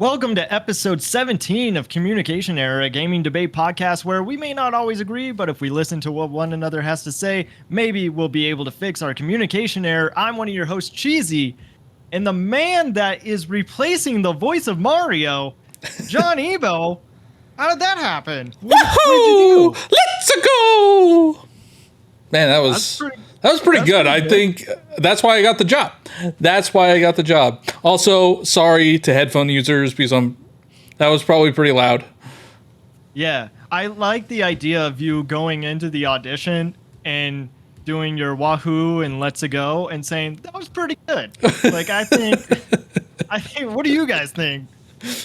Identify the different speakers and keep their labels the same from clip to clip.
Speaker 1: Welcome to episode 17 of Communication Era, a gaming debate podcast where we may not always agree, but if we listen to what one another has to say, maybe we'll be able to fix our communication error. I'm one of your hosts, Cheesy, and the man that is replacing the voice of Mario, John Ebo. How did that happen?
Speaker 2: Woohoo! Let's go! Man, that was pretty good. I think that's why I got the job. Also, sorry to headphone users because that was probably pretty loud.
Speaker 1: Yeah, I like the idea of you going into the audition and doing your wahoo and let's go and saying that was pretty good. Like I think, what do you guys think?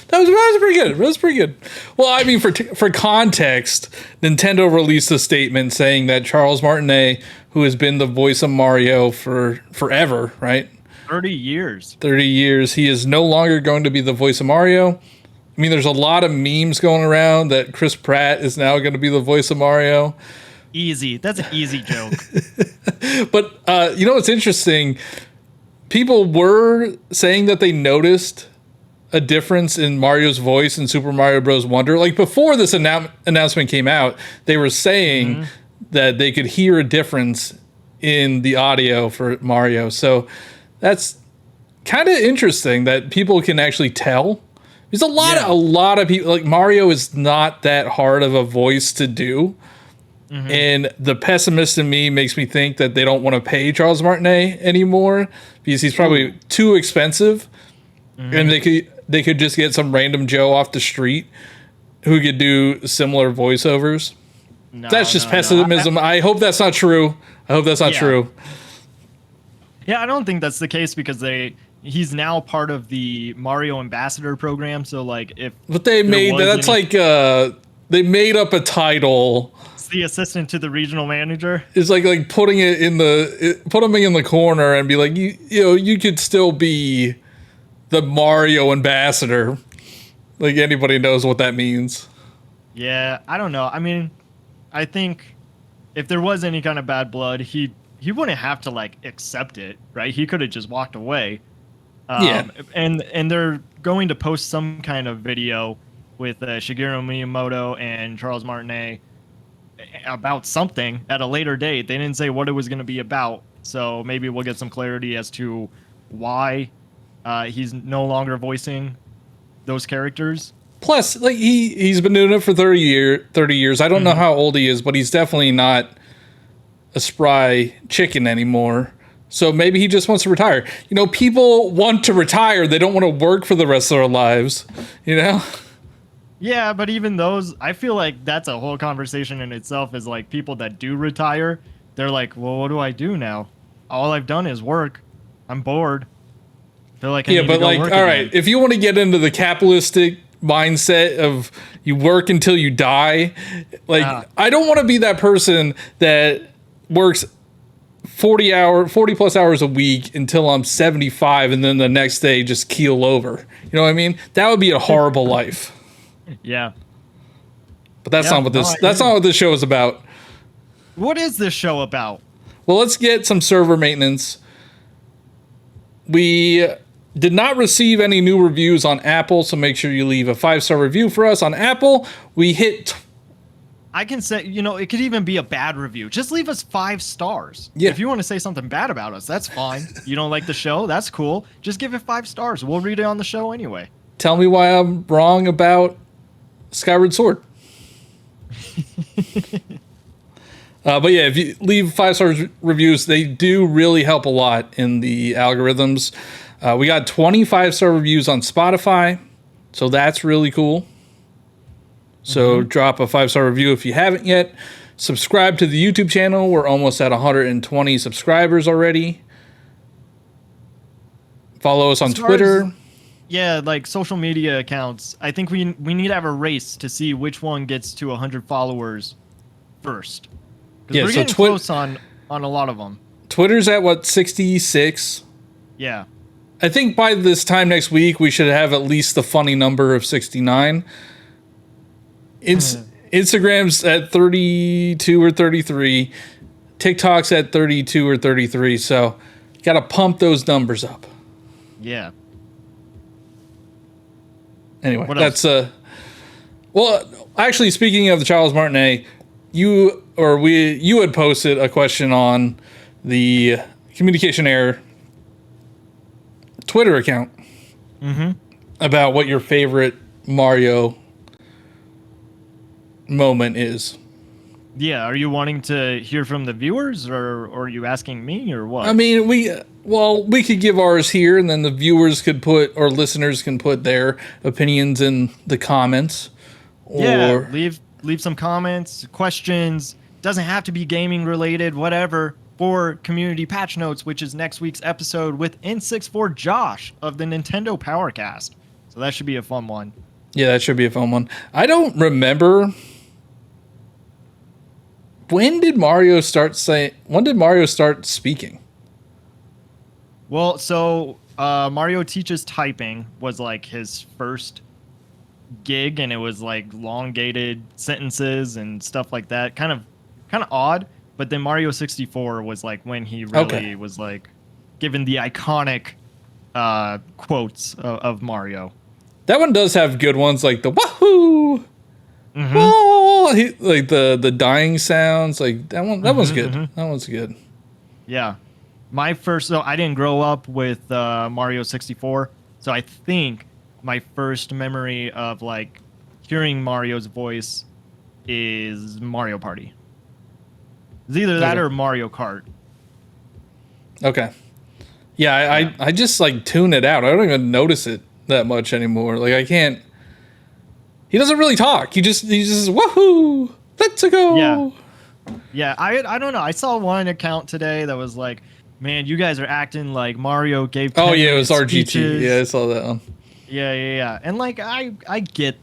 Speaker 2: That was pretty good. It was pretty good. Well, I mean, for context, Nintendo released a statement saying that Charles Martinet, who has been the voice of Mario for forever, right?
Speaker 1: 30 years.
Speaker 2: 30 years. He is no longer going to be the voice of Mario. I mean, there's a lot of memes going around that Chris Pratt is now going to be the voice of Mario.
Speaker 1: Easy. That's an easy joke.
Speaker 2: But, you know what's interesting? People were saying that they noticed a difference in Mario's voice in Super Mario Bros. Wonder. Like before this announcement came out, they were saying that they could hear a difference in the audio for Mario. So that's kind of interesting that people can actually tell. There's a lot of people, like Mario is not that hard of a voice to do. And the pessimist in me makes me think that they don't want to pay Charles Martinet anymore because he's probably too expensive. And they could just get some random Joe off the street who could do similar voiceovers. That's just pessimism. I hope that's not true. True.
Speaker 1: Yeah, I don't think that's the case because he's now part of the Mario Ambassador program. So like
Speaker 2: they made up a title.
Speaker 1: It's the assistant to the regional manager.
Speaker 2: It's like putting it put him in the corner and be like, you could still be the Mario Ambassador. Like anybody knows what that means.
Speaker 1: Yeah, I don't know. I mean, I think if there was any kind of bad blood, he wouldn't have to accept it, right? He could have just walked away. And they're going to post some kind of video with Shigeru Miyamoto and Charles Martinet about something at a later date. They didn't say what it was going to be about, so maybe we'll get some clarity as to why he's no longer voicing those characters.
Speaker 2: Plus, he's been doing it for 30 years. I don't know how old he is, but he's definitely not a spry chicken anymore. So maybe he just wants to retire. People want to retire. They don't want to work for the rest of their lives,
Speaker 1: Yeah, but even those, I feel like that's a whole conversation in itself is people that do retire. They're like, well, what do I do now? All I've done is work. I'm bored. Feel like all
Speaker 2: right, if you want to get into the capitalistic mindset of you work until you die, I don't want to be that person that works 40 plus hours a week until I'm 75 and then the next day just keel over. You know what I mean? That would be a horrible life.
Speaker 1: Yeah.
Speaker 2: But that's not what this show is about.
Speaker 1: What is this show about?
Speaker 2: Well, let's get some server maintenance. We did not receive any new reviews on Apple, so make sure you leave a 5-star review for us on Apple. We hit...
Speaker 1: I can say, it could even be a bad review. Just leave us 5 stars.
Speaker 2: Yeah.
Speaker 1: If you want to say something bad about us, that's fine. You don't like the show? That's cool. Just give it 5 stars. We'll read it on the show anyway.
Speaker 2: Tell me why I'm wrong about Skyward Sword. But yeah, if you leave 5-star reviews, they do really help a lot in the algorithms. We got 25-star reviews on Spotify, so that's really cool. So drop a 5-star review if you haven't yet. Subscribe to the YouTube channel. We're almost at 120 subscribers already. Follow us on Twitter.
Speaker 1: Social media accounts. I think we need to have a race to see which one gets to 100 followers first. Because we're getting close on a lot of them.
Speaker 2: Twitter's at 66?
Speaker 1: Yeah.
Speaker 2: I think by this time next week, we should have at least the funny number of 69. Instagram's at 32 or 33. TikTok's at 32 or 33. So, got to pump those numbers up.
Speaker 1: Yeah.
Speaker 2: Anyway,
Speaker 1: What
Speaker 2: that's
Speaker 1: else?
Speaker 2: well, actually, speaking of the Charles Martinet, you had posted a question on the Communication Error Twitter account about what your favorite Mario moment is.
Speaker 1: Yeah, are you wanting to hear from the viewers, or are you asking me, or what?
Speaker 2: I mean, we could give ours here, and then the viewers could or listeners can put their opinions in the comments.
Speaker 1: Yeah,
Speaker 2: Or
Speaker 1: leave some comments, questions. Doesn't have to be gaming related, whatever. For community patch notes, which is next week's episode with N64 Josh of the Nintendo Powercast. So that should be a fun one.
Speaker 2: yeah, that should be a fun one. I don't remember. When did Mario start speaking?
Speaker 1: Well, so Mario Teaches Typing was like his first gig, and it was like elongated sentences and stuff like that. Kind of odd. But then Mario 64 was like when he really was like given the iconic quotes of Mario.
Speaker 2: That one does have good ones, like the wahoo, whoa, like the dying sounds. Like that one, that one's good. That one's good.
Speaker 1: Yeah. So I didn't grow up with Mario 64, so I think my first memory of like hearing Mario's voice is Mario Party. It's either that or Mario Kart.
Speaker 2: Okay. Yeah, I just like tune it out. I don't even notice it that much anymore. Like I can't. He doesn't really talk. He just woohoo, let's go.
Speaker 1: Yeah. I don't know. I saw one account today that was like, man, you guys are acting like Mario gave.
Speaker 2: Oh yeah, it was RGT.
Speaker 1: Speeches.
Speaker 2: Yeah, I saw that one.
Speaker 1: Yeah. And like I get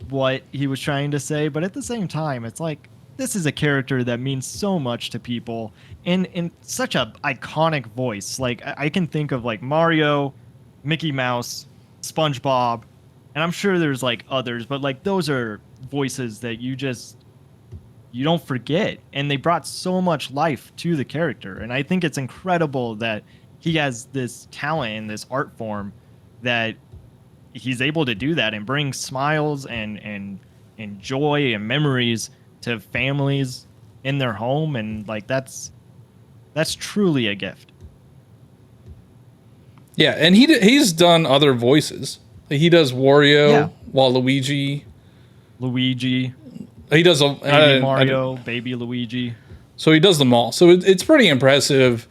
Speaker 1: what he was trying to say, but at the same time, it's like this is a character that means so much to people in such a iconic voice. Like I can think of like Mario, Mickey Mouse, SpongeBob, and I'm sure there's like others, but like those are voices that you don't forget, and they brought so much life to the character. And I think it's incredible that he has this talent in this art form that he's able to do that and bring smiles and joy and memories to families in their home, and like that's truly a gift.
Speaker 2: Yeah, and he's done other voices. He does Wario, Waluigi. He does
Speaker 1: Baby Mario, Baby Luigi.
Speaker 2: So he does them all. So it's pretty impressive,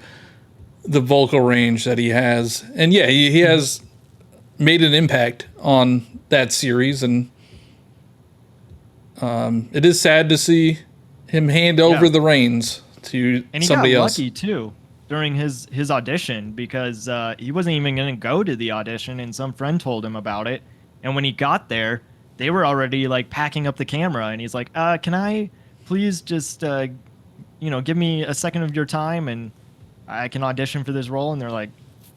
Speaker 2: the vocal range that he has. And yeah, he has made an impact on that series, and it is sad to see him hand over the reins to somebody else.
Speaker 1: And he got lucky too during his audition, because he wasn't even going to go to the audition, and some friend told him about it. And when he got there, they were already like packing up the camera, and he's like, can I please just give me a second of your time and I can audition for this role? And they're like,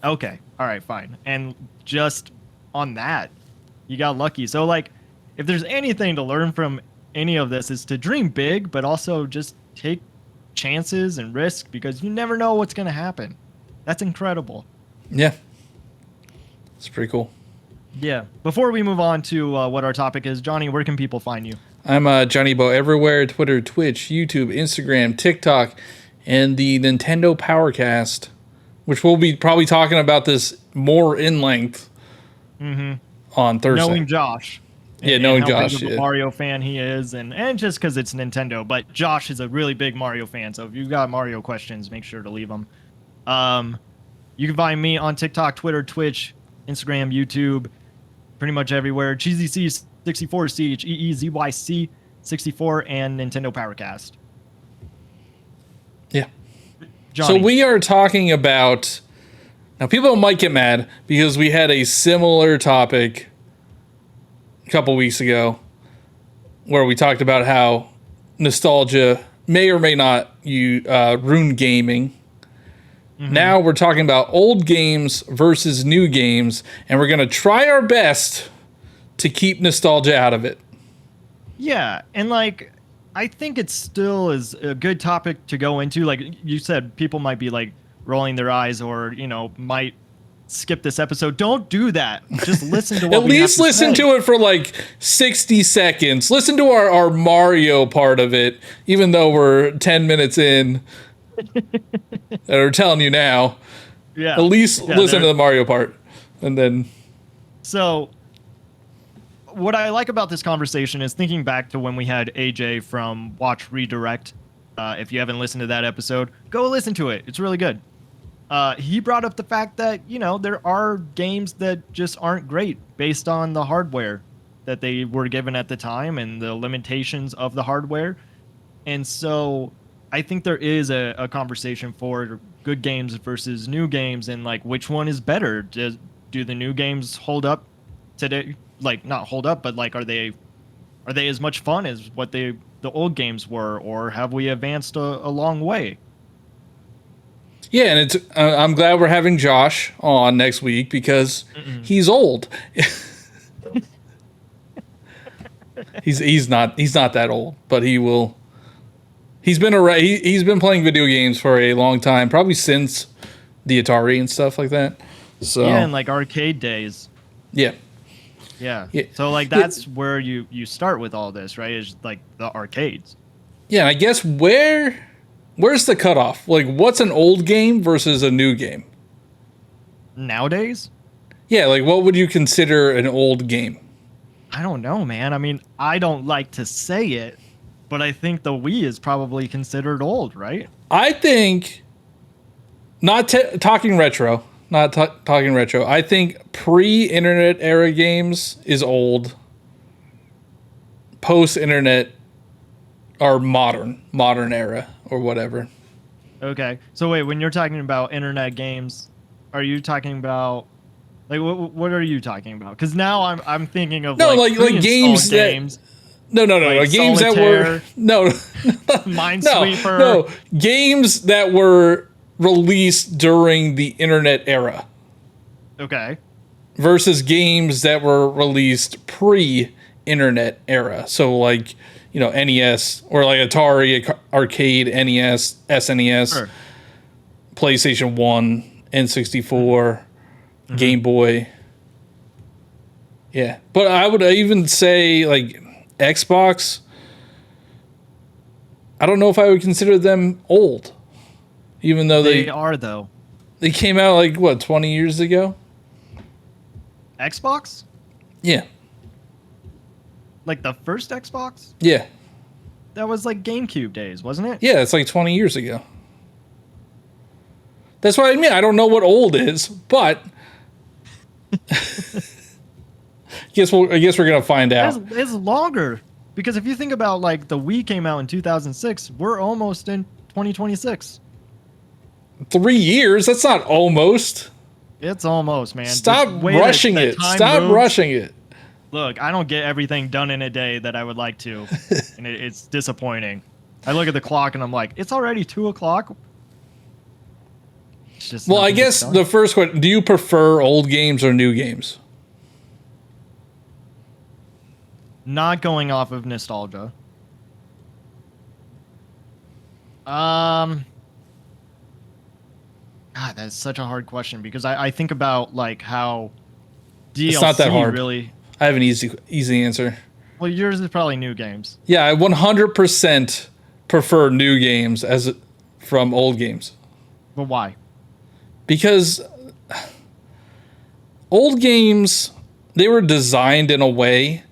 Speaker 1: okay, all right, fine. And just on that, you got lucky. So like, if there's anything to learn from any of this, is to dream big, but also just take chances and risk, because you never know what's going to happen. That's incredible.
Speaker 2: Yeah. It's pretty cool.
Speaker 1: Yeah. Before we move on to what our topic is, Johnny, where can people find you?
Speaker 2: I'm Johnny Bo everywhere: Twitter, Twitch, YouTube, Instagram, TikTok, and the Nintendo Powercast, which we'll be probably talking about this more in length on Thursday.
Speaker 1: Knowing Josh.
Speaker 2: Knowing
Speaker 1: how
Speaker 2: Josh.
Speaker 1: Big of a Mario fan he is, and just because it's Nintendo, but Josh is a really big Mario fan, so if you've got Mario questions, make sure to leave them. You can find me on TikTok, Twitter, Twitch, Instagram, YouTube, pretty much everywhere. CheezyC64, CheezyC 64, and Nintendo Powercast.
Speaker 2: Yeah.
Speaker 1: Johnny.
Speaker 2: So we are talking about, now people might get mad because we had a similar topic a couple weeks ago where we talked about how nostalgia may or may not ruin gaming. Now we're talking about old games versus new games, and we're going to try our best to keep nostalgia out of it.
Speaker 1: Yeah, and like, I think it still is a good topic to go into. Like you said, people might be like rolling their eyes, or might skip this episode. Don't do that. Just listen to what
Speaker 2: At
Speaker 1: we
Speaker 2: least
Speaker 1: have to
Speaker 2: listen
Speaker 1: say.
Speaker 2: to it for like 60 seconds. Listen to our Mario part of it, even though we're 10 minutes in. Or telling you now.
Speaker 1: Yeah.
Speaker 2: At least listen to the Mario part. And then.
Speaker 1: So, what I like about this conversation is thinking back to when we had AJ from Watch Redirect. If you haven't listened to that episode, go listen to it. It's really good. He brought up the fact that, there are games that just aren't great based on the hardware that they were given at the time and the limitations of the hardware. And so I think there is a conversation for good games versus new games and like which one is better. Do the new games hold up today? Like not hold up, but like are they as much fun as what the old games were, or have we advanced a long way?
Speaker 2: Yeah, and it's I'm glad we're having Josh on next week because he's old. he's not that old, but he will. He's been he's been playing video games for a long time, probably since the Atari and stuff like that. So
Speaker 1: yeah, and like arcade days.
Speaker 2: Yeah.
Speaker 1: Yeah. So like that's where you start with all this, right? Is like the arcades.
Speaker 2: Yeah, and I guess where's the cutoff? Like, what's an old game versus a new game?
Speaker 1: Nowadays?
Speaker 2: Yeah, like what would you consider an old game?
Speaker 1: I don't know, man. I mean, I don't like to say it, but I think the Wii is probably considered old, right?
Speaker 2: I think, not talking retro, talking retro. I think pre-internet era games is old. Post-internet or modern era or whatever.
Speaker 1: Okay. So wait, when you're talking about internet games, are you talking about like what are you talking about? Because now I'm thinking of
Speaker 2: like games
Speaker 1: games.
Speaker 2: No,
Speaker 1: Like
Speaker 2: games
Speaker 1: Solitaire,
Speaker 2: that were
Speaker 1: Minesweeper.
Speaker 2: No, games that were released during the internet era
Speaker 1: Okay.
Speaker 2: versus games that were released pre-internet era. So like, NES or like Atari, arcade, NES, SNES,
Speaker 1: Sure.
Speaker 2: PlayStation 1, N64, Game Boy. Yeah. But I would even say like Xbox, I don't know if I would consider them old. Even though
Speaker 1: They are though.
Speaker 2: they came out like what, 20 years ago?
Speaker 1: Xbox?
Speaker 2: Yeah.
Speaker 1: Like the first Xbox?
Speaker 2: Yeah.
Speaker 1: That was like GameCube days, wasn't it?
Speaker 2: Yeah, it's like 20 years ago. That's what I mean. I don't know what old is, but I guess we're gonna find out.
Speaker 1: It's longer because if you think about like the Wii came out in 2006, we're almost in 2026.
Speaker 2: 3 years? That's not almost.
Speaker 1: It's almost, man.
Speaker 2: Stop
Speaker 1: The way that
Speaker 2: rushing it.
Speaker 1: time
Speaker 2: Stop
Speaker 1: moves-
Speaker 2: rushing it.
Speaker 1: Look, I don't get everything done in a day that I would like to, and it's disappointing. I look at the clock and I'm like, it's already 2:00. It's just
Speaker 2: Well, I
Speaker 1: nothing gets
Speaker 2: guess
Speaker 1: done.
Speaker 2: the first question: do you prefer old games or new games?
Speaker 1: Not going off of nostalgia. God, that's such a hard question because I think about like how DLC
Speaker 2: It's not that hard.
Speaker 1: really.
Speaker 2: I have an easy answer.
Speaker 1: Well, yours is probably new games.
Speaker 2: Yeah, I 100% prefer new games from old games
Speaker 1: But why?
Speaker 2: because old games, they were designed in a way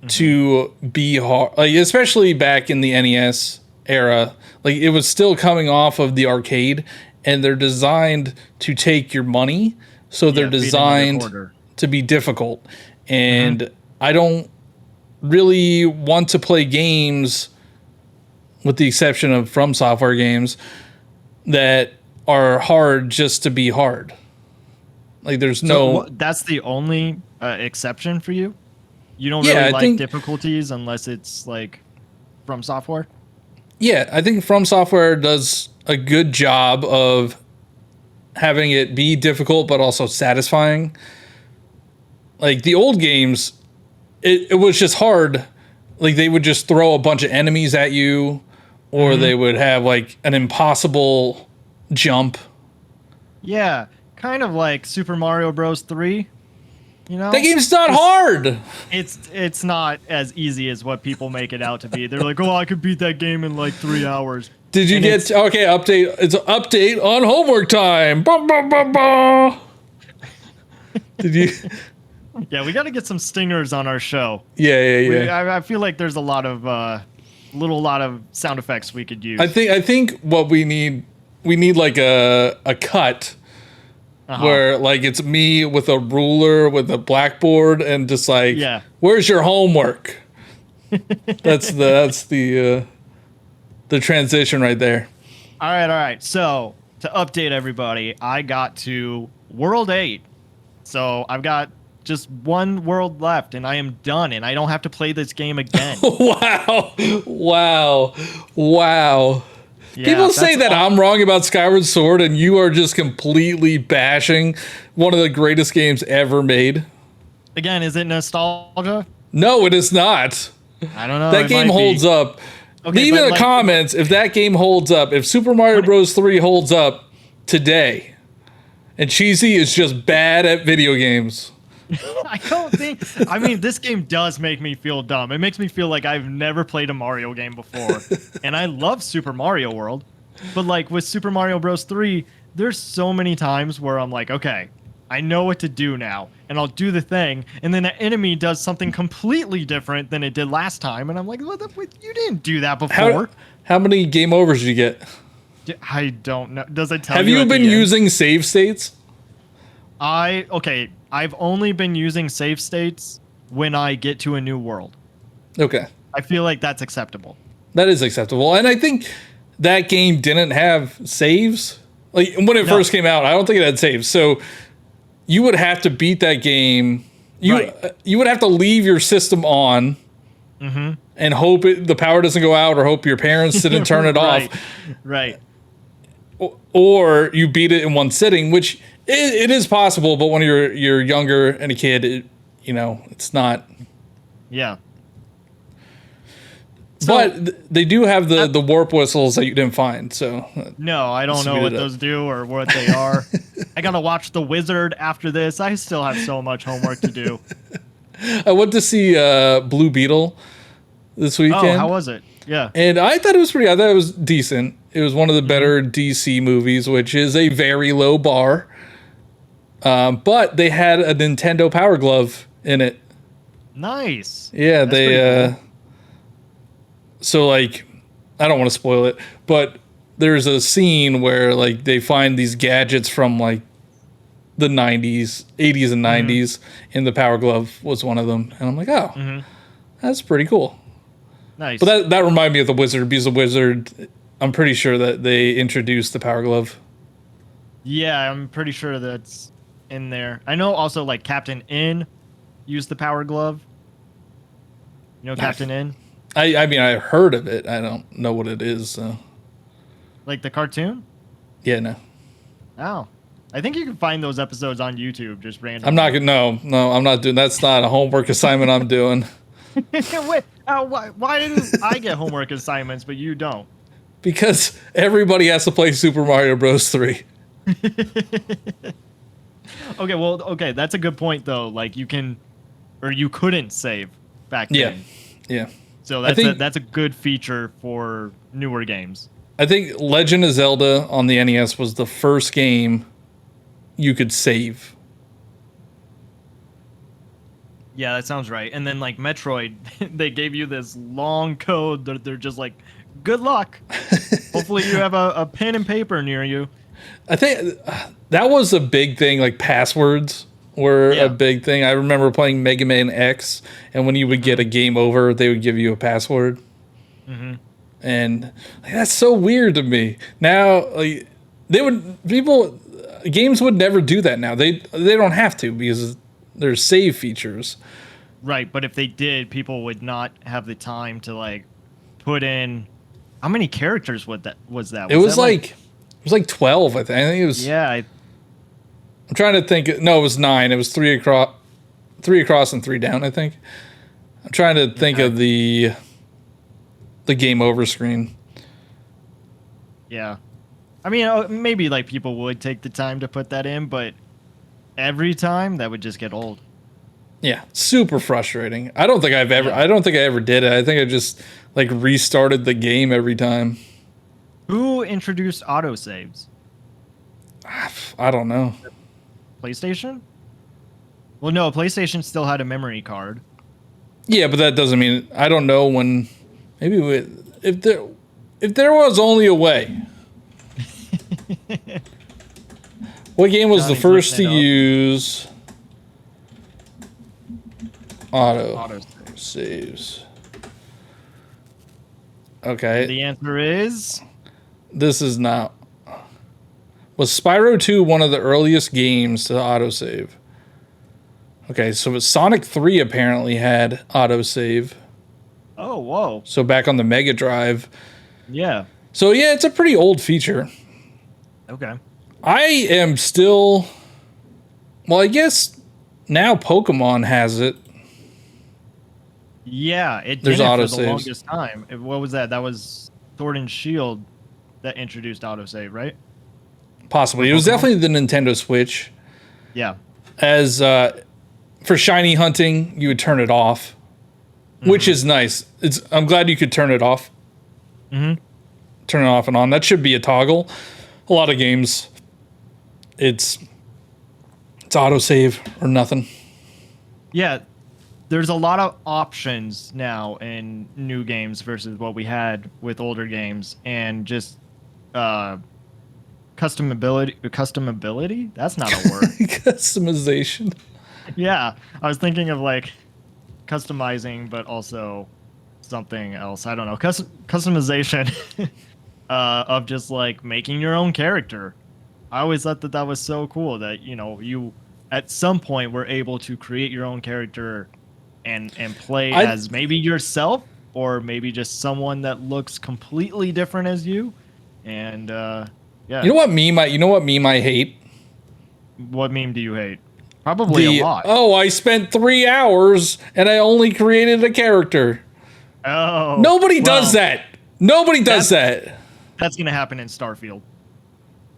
Speaker 2: to be hard, like especially back in the NES era. Like it was still coming off of the arcade, and they're designed to take your money, so they're
Speaker 1: Yeah, beating the
Speaker 2: designed
Speaker 1: recorder.
Speaker 2: to be difficult. And I don't really want to play games, with the exception of From Software games, that are hard just to be hard. Like there's no.
Speaker 1: That's the only exception for you. You don't
Speaker 2: Yeah,
Speaker 1: really
Speaker 2: I
Speaker 1: like
Speaker 2: think-
Speaker 1: difficulties unless it's like from software.
Speaker 2: Yeah, I think From Software does a good job of having it be difficult but also satisfying. Like the old games, it was just hard. Like they would just throw a bunch of enemies at you, or they would have like an impossible jump.
Speaker 1: Yeah, kind of like Super Mario Bros. 3. You know,
Speaker 2: That game's not hard.
Speaker 1: it's not as easy as what people make it out to be. They're like, oh, I could beat that game in like 3 hours.
Speaker 2: Did you get okay? Update. It's an update on homework time. Bah, bah, bah, bah. Did you?
Speaker 1: Yeah, we got to get some stingers on our show.
Speaker 2: Yeah.
Speaker 1: I feel like there's a lot of lot of sound effects we could use.
Speaker 2: I think what we need like a cut where like it's me with a ruler with a blackboard and just like, where's your homework? That's the transition right there.
Speaker 1: All right. So to update everybody, I got to World 8. So I've got just one world left, and I am done, and I don't have to play this game again.
Speaker 2: Wow.
Speaker 1: Yeah,
Speaker 2: people say that I'm wrong about Skyward Sword, and you are just completely bashing one of the greatest games ever made.
Speaker 1: Again, is it nostalgia?
Speaker 2: No, it is not.
Speaker 1: I don't know.
Speaker 2: That game holds up. Okay, leave in the comments if that game holds up. If Super Mario Bros. 3 holds up today, and Cheesy is just bad at video games.
Speaker 1: I don't think. I mean, this game does make me feel dumb. It makes me feel like I've never played a Mario game before, and I love Super Mario World. But like with Super Mario Bros. 3, there's so many times where I'm like, okay, I know what to do now, and I'll do the thing, and then an enemy does something completely different than it did last time, and I'm like, what you didn't do that before.
Speaker 2: How many game overs did you get?
Speaker 1: I don't know. Does it tell you?
Speaker 2: Have you been using save states?
Speaker 1: I've only been using save states when I get to a new world.
Speaker 2: Okay.
Speaker 1: I feel like that's acceptable.
Speaker 2: That is acceptable. And I think that game didn't have saves. Like when it first came out, I don't think it had saves. So you would have to beat that game. You would have to leave your system on and hope the power doesn't go out, or hope your parents didn't turn it off.
Speaker 1: Right.
Speaker 2: Or you beat it in one sitting, which it is possible, but when you're younger and a kid, it's not.
Speaker 1: Yeah.
Speaker 2: But they do have the warp whistles that you didn't find. So
Speaker 1: no, I don't know what those do or what they are. I gotta watch The Wizard after this. I still have so much homework to do.
Speaker 2: I went to see Blue Beetle this weekend.
Speaker 1: Oh, how was it? Yeah.
Speaker 2: And I thought it was decent. It was one of the better DC movies, which is a very low bar. But they had a Nintendo Power Glove in it.
Speaker 1: Nice.
Speaker 2: Yeah,
Speaker 1: That's cool.
Speaker 2: So like, I don't want to spoil it, but there's a scene where like they find these gadgets from like the 80s and 90s, and the Power Glove was one of them. And I'm like, oh, that's pretty cool.
Speaker 1: Nice.
Speaker 2: But that reminded me of The Wizard, because The Wizard, I'm pretty sure that they introduced the Power Glove.
Speaker 1: Yeah, I'm pretty sure that's in there. I know also like Captain N used the Power Glove. You know Captain N?
Speaker 2: I mean, I heard of it. I don't know what it is. So.
Speaker 1: Like the cartoon?
Speaker 2: Yeah, no.
Speaker 1: Oh. I think you can find those episodes on YouTube just randomly.
Speaker 2: I'm not going to, no, I'm not doing, that's not a homework assignment I'm doing.
Speaker 1: Wait, why didn't I get homework assignments, but you don't?
Speaker 2: Because everybody has to play Super Mario Bros. 3.
Speaker 1: Okay, that's a good point though. Like you couldn't save back then.
Speaker 2: Yeah.
Speaker 1: So that's a good feature for newer games.
Speaker 2: I think Legend of Zelda on the NES was the first game you could save.
Speaker 1: Yeah, that sounds right. And then like Metroid, they gave you this long code that they're just like, good luck. Hopefully you have a pen and paper near you.
Speaker 2: I think that was a big thing. Like passwords were a big thing. I remember playing Mega Man X, and when you would get a game over, they would give you a password. And like, that's so weird to me. Now, like, games would never do that now. They don't have to, because there's save features.
Speaker 1: Right, but if they did, people would not have the time to like put in. How many characters was that?
Speaker 2: It was like 12. I think it was.
Speaker 1: Yeah.
Speaker 2: I'm trying to think. No, it was 9. It was 3 across and 3 down, I think. I'm trying to think of the game over screen.
Speaker 1: Yeah. I mean, maybe like people would take the time to put that in, but every time that would just get old.
Speaker 2: Yeah, super frustrating. I don't think I ever did it. I think I just like restarted the game every time.
Speaker 1: Who introduced autosaves?
Speaker 2: I don't know.
Speaker 1: PlayStation? Well, no, PlayStation still had a memory card.
Speaker 2: Yeah, but that doesn't mean I don't know when. Maybe if there was only a way. What game was the first to use auto saves? Okay.
Speaker 1: The answer is
Speaker 2: this is not. Was Spyro 2 one of the earliest games to autosave? Okay, so Sonic 3 apparently had autosave.
Speaker 1: Oh, whoa.
Speaker 2: So back on the Mega Drive.
Speaker 1: Yeah.
Speaker 2: So yeah, it's a pretty old feature.
Speaker 1: Okay.
Speaker 2: I am still... Well, I guess now Pokemon has it.
Speaker 1: Yeah, it
Speaker 2: There's
Speaker 1: did it for
Speaker 2: autosaves.
Speaker 1: the longest time. What was that? That was Sword and Shield that introduced autosave, right?
Speaker 2: Possibly. It was definitely the Nintendo Switch.
Speaker 1: Yeah.
Speaker 2: As for shiny hunting, you would turn it off, which is nice. I'm glad you could turn it off.
Speaker 1: Mm-hmm.
Speaker 2: Turn it off and on. That should be a toggle. A lot of games, it's autosave or nothing.
Speaker 1: Yeah, there's a lot of options now in new games versus what we had with older games, and just customability. That's not a word.
Speaker 2: Customization.
Speaker 1: Yeah, I was thinking of like customizing, but also something else. I don't know. Customization of just like making your own character. I always thought that was so cool that you at some point were able to create your own character and play as maybe yourself or maybe just someone that looks completely different as you. And yeah.
Speaker 2: You know what meme I hate?
Speaker 1: What meme do you hate? Probably a lot.
Speaker 2: Oh, I spent 3 hours and I only created a character.
Speaker 1: Oh.
Speaker 2: Nobody does that. Nobody does that.
Speaker 1: That's going to happen in Starfield.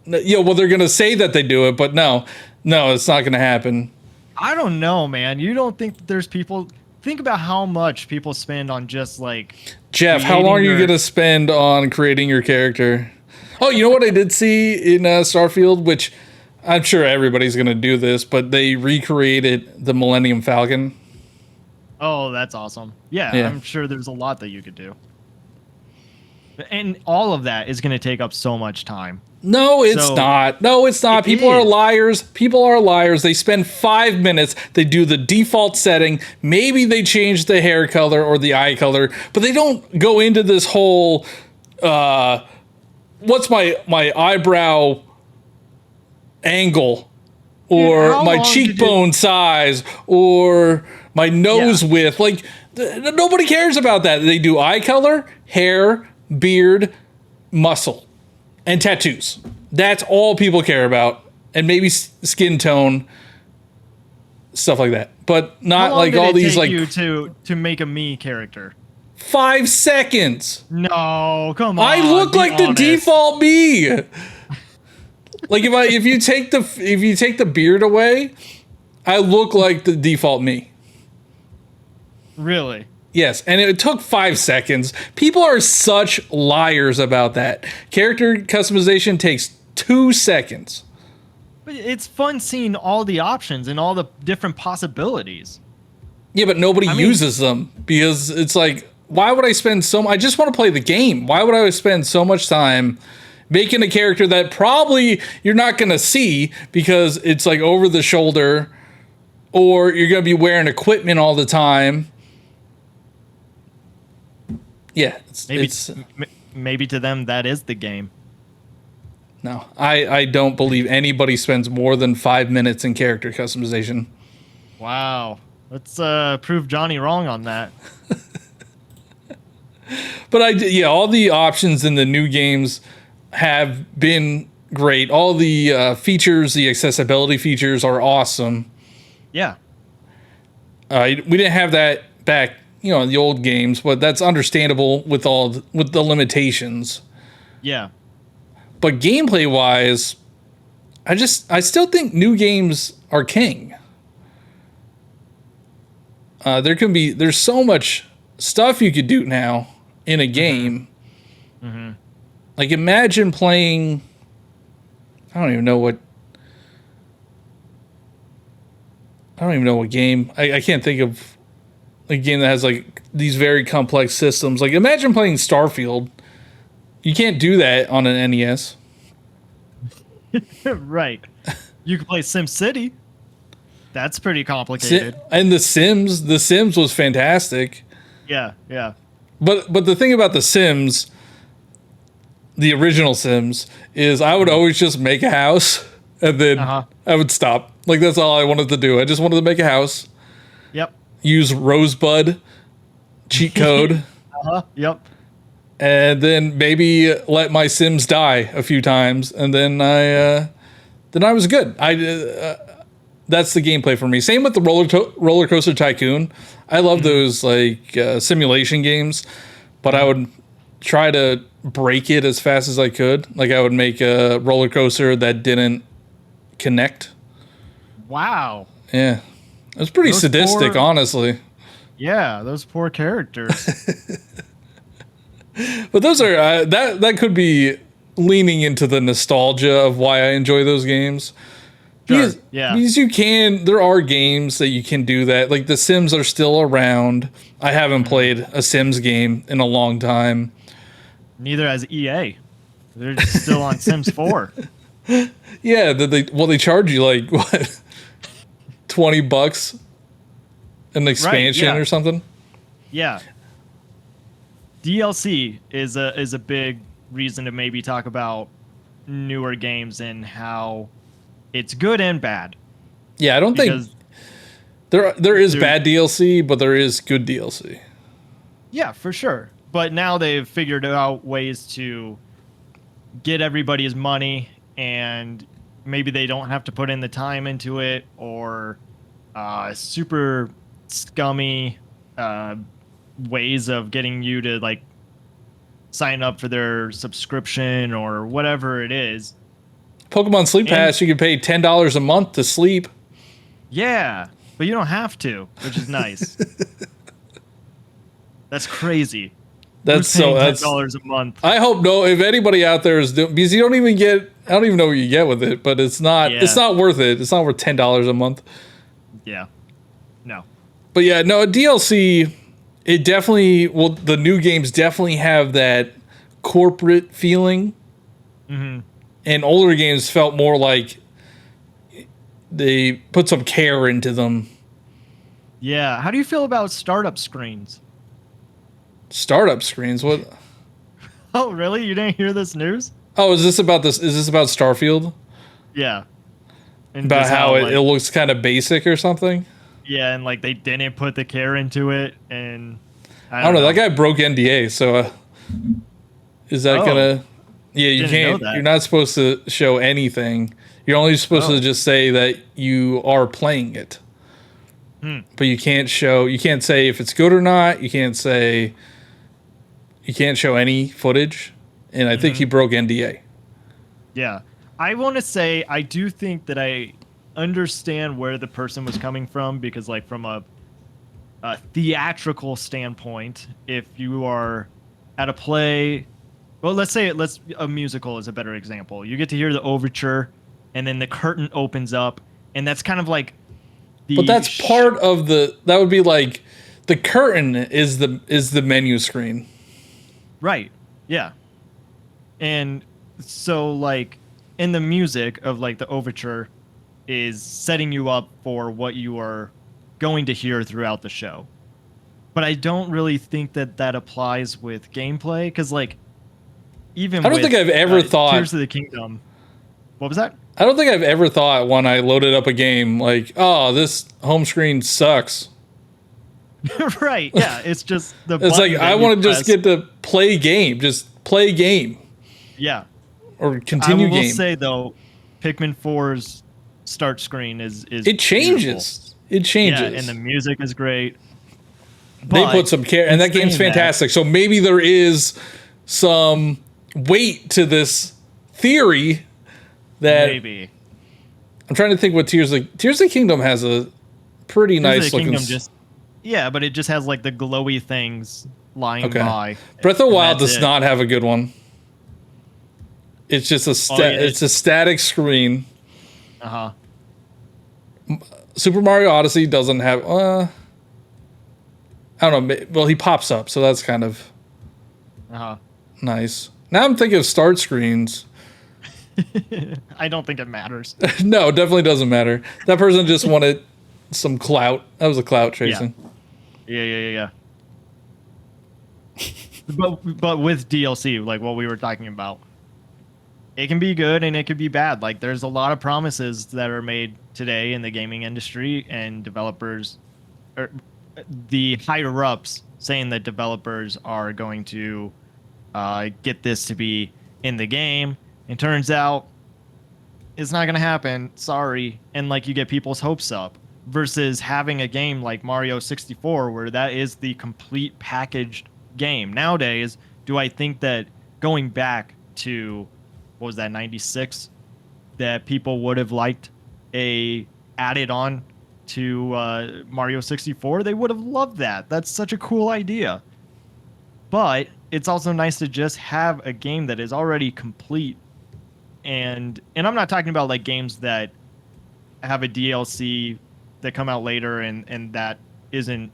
Speaker 2: Yeah, well, they're going to say that they do it, but no, it's not going to happen.
Speaker 1: I don't know, man. You don't think that there's people... Think about how much people spend on just, like...
Speaker 2: Jeff, how long are you going to spend on creating your character? Oh, you know what I did see in Starfield, which I'm sure everybody's going to do this, but they recreated the Millennium Falcon.
Speaker 1: Oh, that's awesome. Yeah, I'm sure there's a lot that you could do. And all of that is going to take up so much time.
Speaker 2: No, it's not. No, it's not. People are liars. People are liars. They spend 5 minutes. They do the default setting. Maybe they change the hair color or the eye color, but they don't go into this whole, what's my eyebrow angle or my cheekbone size or my nose width. Like, nobody cares about that. They do eye color, hair, beard, muscle, and tattoos. That's all people care about. And maybe skin tone, stuff like that. But not like all these like
Speaker 1: you to make a me character.
Speaker 2: 5 seconds.
Speaker 1: No, come on.
Speaker 2: I look like the default me. Like if you take the beard away, I look like the default me.
Speaker 1: Really?
Speaker 2: Yes, and it took 5 seconds. People are such liars about that. Character customization takes 2 seconds.
Speaker 1: But it's fun seeing all the options and all the different possibilities.
Speaker 2: Yeah, but nobody uses them because it's like, why would I spend so much? I just want to play the game. Why would I spend so much time making a character that probably you're not going to see because it's like over the shoulder or you're going to be wearing equipment all the time? Yeah,
Speaker 1: maybe to them that is the game.
Speaker 2: No, I don't believe anybody spends more than 5 minutes in character customization.
Speaker 1: Wow. Let's prove Johnny wrong on that.
Speaker 2: But all the options in the new games have been great. All the features, the accessibility features are awesome.
Speaker 1: Yeah.
Speaker 2: We didn't have that back, in the old games, but that's understandable with the limitations.
Speaker 1: Yeah.
Speaker 2: But gameplay wise, I still think new games are king. There's so much stuff you could do now in a game.
Speaker 1: Mm-hmm.
Speaker 2: Like imagine playing, I don't even know what game. I can't think of a game that has like these very complex systems. Like imagine playing Starfield. You can't do that on an NES.
Speaker 1: Right. You can play SimCity. That's pretty complicated.
Speaker 2: And The Sims was fantastic.
Speaker 1: Yeah, yeah.
Speaker 2: But the thing about The Sims, the original Sims, is I would always just make a house and then I would stop. Like that's all I wanted to do. I just wanted to make a house.
Speaker 1: Yep.
Speaker 2: Use Rosebud cheat code.
Speaker 1: Yep.
Speaker 2: And then maybe let my Sims die a few times, and then I was good. That's the gameplay for me. Same with the Roller Coaster Tycoon. I love those like simulation games, but I would try to break it as fast as I could. Like I would make a roller coaster that didn't connect.
Speaker 1: Wow.
Speaker 2: Yeah, it was pretty sadistic, honestly.
Speaker 1: Yeah, those poor characters.
Speaker 2: But those are that could be leaning into the nostalgia of why I enjoy those games.
Speaker 1: Sure,
Speaker 2: Because there are games that you can do that. Like the Sims are still around. I haven't played a Sims game in a long time.
Speaker 1: Neither has EA. They're still on Sims 4.
Speaker 2: Yeah, they charge you like what, $20 an expansion or something.
Speaker 1: Yeah. DLC is a big reason to maybe talk about newer games and how it's good and bad.
Speaker 2: Yeah, I don't think there is bad DLC, but there is good DLC.
Speaker 1: Yeah, for sure. But now they've figured out ways to get everybody's money, and maybe they don't have to put in the time into it, or super scummy ways of getting you to like sign up for their subscription or whatever it is.
Speaker 2: Pokemon Sleep Pass, you can pay $10 a month to sleep.
Speaker 1: Yeah, but you don't have to, which is nice. That's crazy.
Speaker 2: That's
Speaker 1: $10 a month.
Speaker 2: I hope if anybody out there is doing, because you don't even get, I don't even know what you get with it, but it's not worth it. It's not worth $10 a month.
Speaker 1: Yeah. No.
Speaker 2: But yeah, no, DLC, it definitely, the new games definitely have that corporate feeling.
Speaker 1: Mm-hmm.
Speaker 2: And older games felt more like they put some care into them.
Speaker 1: Yeah. How do you feel about startup screens?
Speaker 2: Startup screens? What?
Speaker 1: Oh, really? You didn't hear this news?
Speaker 2: Oh, is this about Starfield?
Speaker 1: Yeah. And
Speaker 2: about how it looks kind of basic or something?
Speaker 1: Yeah, and like they didn't put the care into it, and
Speaker 2: I don't know. That guy broke NDA, so is that gonna? Yeah, you can't. You're not supposed to show anything. You're only supposed to just say that you are playing it. But you can't show. You can't say if it's good or not. You can't say. You can't show any footage, and I think he broke NDA.
Speaker 1: Yeah, I want to say I do think that I understand where the person was coming from, because like from a theatrical standpoint, if you are at a play, well, let's say a musical is a better example. You get to hear the overture, and then the curtain opens up, and that's kind of like
Speaker 2: but that's part of that would be like the curtain is the menu screen.
Speaker 1: Right. Yeah. And so like in the music of like the overture is setting you up for what you are going to hear throughout the show. But I don't really think that applies with gameplay, because like even
Speaker 2: I don't think I've ever thought
Speaker 1: Tears of the Kingdom. What was that?
Speaker 2: I don't think I've ever thought when I loaded up a game like, oh, this home screen sucks.
Speaker 1: Right. Yeah. It's just the.
Speaker 2: It's like I want to just get to play game. Just play game.
Speaker 1: Yeah.
Speaker 2: Or continue game.
Speaker 1: I will say though, Pikmin 4's start screen is
Speaker 2: it changes. Beautiful. It changes.
Speaker 1: Yeah, and the music is great.
Speaker 2: They put some care, and that game's fantastic. So maybe there is some weight to this theory that
Speaker 1: maybe.
Speaker 2: I'm trying to think what Tears of the Kingdom has a pretty nice looking.
Speaker 1: But it just has like the glowy things lying by.
Speaker 2: Breath of the Wild does not have a good one. It's just it's a static screen. Super Mario Odyssey doesn't have. I don't know. Well, he pops up, so that's kind of nice. Now I'm thinking of start screens.
Speaker 1: I don't think it matters.
Speaker 2: No, it definitely doesn't matter. That person just wanted some clout. That was a clout chasing.
Speaker 1: Yeah. but with DLC, like what we were talking about, it can be good and it can be bad. Like there's a lot of promises that are made today in the gaming industry, and developers, or the higher ups, saying that developers are going to get this to be in the game. It turns out it's not going to happen. Sorry. And like you get people's hopes up versus having a game like Mario 64 where that is the complete packaged game. Nowadays, do I think that going back to, what was that, 96, that people would have liked added on to Mario 64? They would have loved that. That's such a cool idea. But it's also nice to just have a game that is already complete. And I'm not talking about like games that have a DLC that come out later and that isn't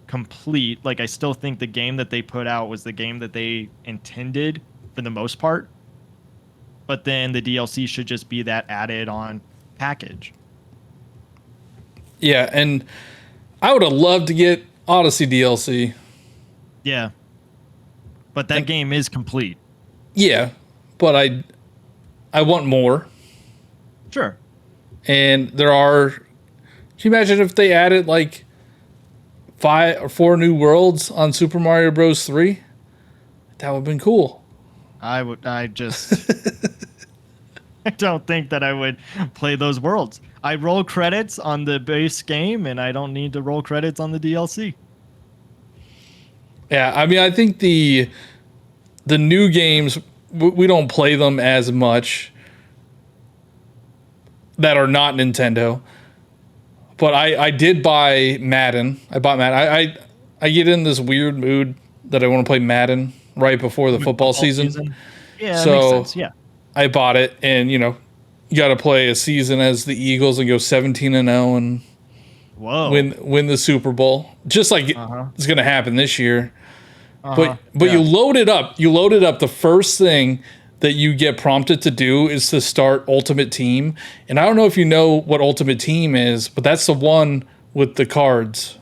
Speaker 1: complete. Like I still think the game that they put out was the game that they intended for the most part. But then the DLC should just be that added on package.
Speaker 2: Yeah, and I would have loved to get Odyssey DLC.
Speaker 1: Yeah. But that game is complete.
Speaker 2: Yeah, but I want more.
Speaker 1: Sure.
Speaker 2: And there are. Can you imagine if they added like 5 or 4 new worlds on Super Mario Bros. 3? That would have been cool.
Speaker 1: I don't think that I would play those worlds. I roll credits on the base game, and I don't need to roll credits on the DLC.
Speaker 2: Yeah, I mean, I think the new games, we don't play them as much that are not Nintendo. But I did buy Madden. I bought Madden. I get in this weird mood that I want to play Madden right before the football season.
Speaker 1: Yeah, so that makes sense. Yeah.
Speaker 2: I bought it, and you got to play a season as the Eagles and go 17-0 and win the Super Bowl, just like it's going to happen this year. But you load it up. You load it up. The first thing that you get prompted to do is to start Ultimate Team, and I don't know if you know what Ultimate Team is, but that's the one with the cards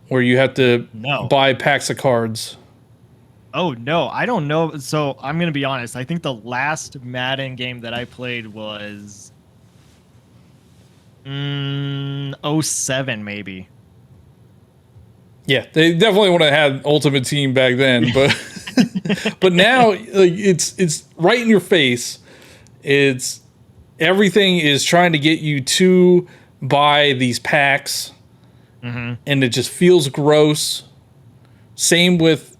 Speaker 2: where you have to buy packs of cards.
Speaker 1: Oh, no, I don't know. So I'm going to be honest. I think the last Madden game that I played was 07, maybe.
Speaker 2: Yeah, they definitely would have had Ultimate Team back then, but but now like, it's right in your face. It's everything is trying to get you to buy these packs, and it just feels gross. Same with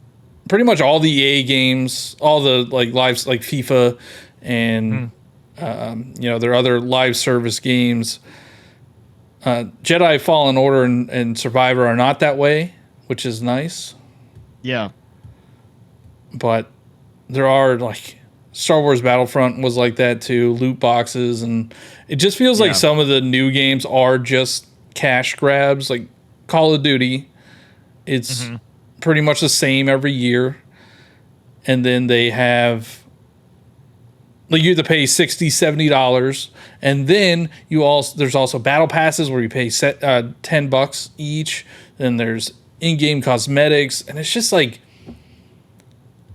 Speaker 2: pretty much all the EA games, all the like lives like FIFA and their other live service games. Jedi Fallen Order and Survivor are not that way, which is nice.
Speaker 1: Yeah.
Speaker 2: But there are like Star Wars Battlefront was like that too, loot boxes, and it just feels like some of the new games are just cash grabs, like Call of Duty. It's pretty much the same every year. And then they have, like, you have to pay $60, $70, and then there's also battle passes where you pay $10 each. Then there's in-game cosmetics, and it's just like,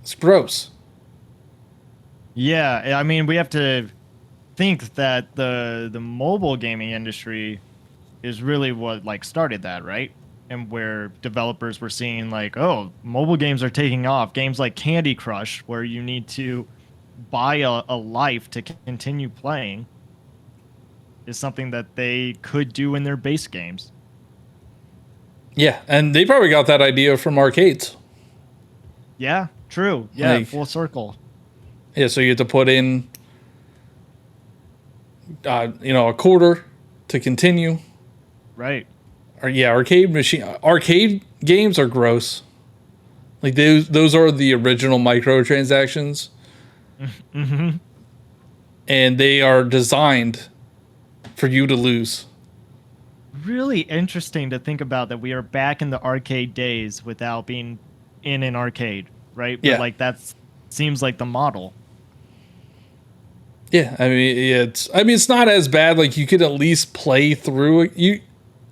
Speaker 2: it's gross.
Speaker 1: Yeah, I mean, we have to think that the mobile gaming industry is really what like started that, right? And where developers were seeing like, oh, mobile games are taking off. Games like Candy Crush, where you need to buy a life to continue playing, is something that they could do in their base games.
Speaker 2: Yeah, and they probably got that idea from arcades.
Speaker 1: Yeah, true. Yeah, like, full circle.
Speaker 2: Yeah, so you have to put in a quarter to continue.
Speaker 1: Right.
Speaker 2: Or yeah, arcade games are gross. Like those are the original microtransactions.
Speaker 1: Mm-hmm.
Speaker 2: And they are designed for you to lose.
Speaker 1: Really interesting to think about that we are back in the arcade days without being in an arcade, right? But
Speaker 2: Yeah.
Speaker 1: like seems like the model.
Speaker 2: Yeah, it's not as bad. Like you could at least play through it. You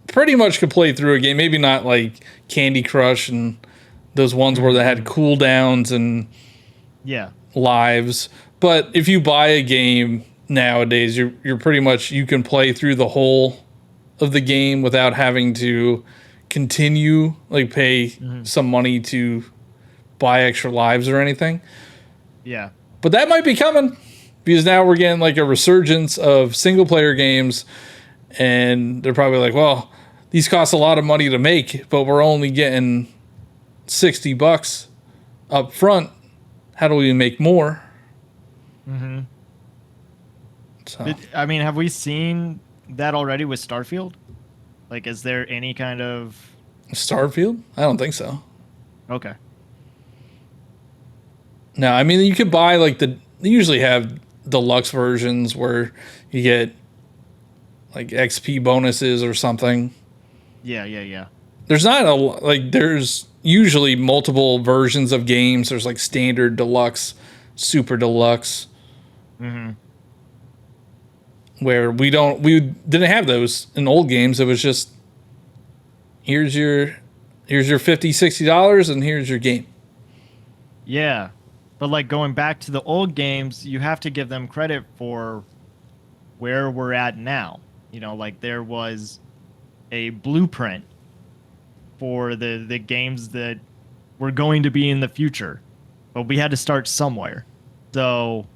Speaker 2: pretty much could play through a game. Maybe not like Candy Crush and those ones where they had cooldowns and
Speaker 1: Yeah.
Speaker 2: lives. But if you buy a game nowadays, you're pretty much, you can play through the whole of the game without having to continue, like pay some money to buy extra lives or anything.
Speaker 1: Yeah.
Speaker 2: But that might be coming because now we're getting like a resurgence of single player games, and they're probably like, well, these cost a lot of money to make, but we're only getting $60 up front. How do we make more?
Speaker 1: Mm-hmm.
Speaker 2: So.
Speaker 1: I mean, have we seen that already with Starfield? Like, is there any kind of
Speaker 2: Starfield? I don't think so.
Speaker 1: Okay.
Speaker 2: No, I mean, you could buy like they usually have deluxe versions where you get like XP bonuses or something.
Speaker 1: Yeah.
Speaker 2: There's not there's usually multiple versions of games. There's like standard, deluxe, super deluxe.
Speaker 1: Mm-hmm.
Speaker 2: Where we didn't have those in old games. It was just here's your $50-$60 and here's your game.
Speaker 1: Yeah. But like going back to the old games, you have to give them credit for where we're at now. You know, like there was a blueprint for the games that were going to be in the future. But we had to start somewhere. So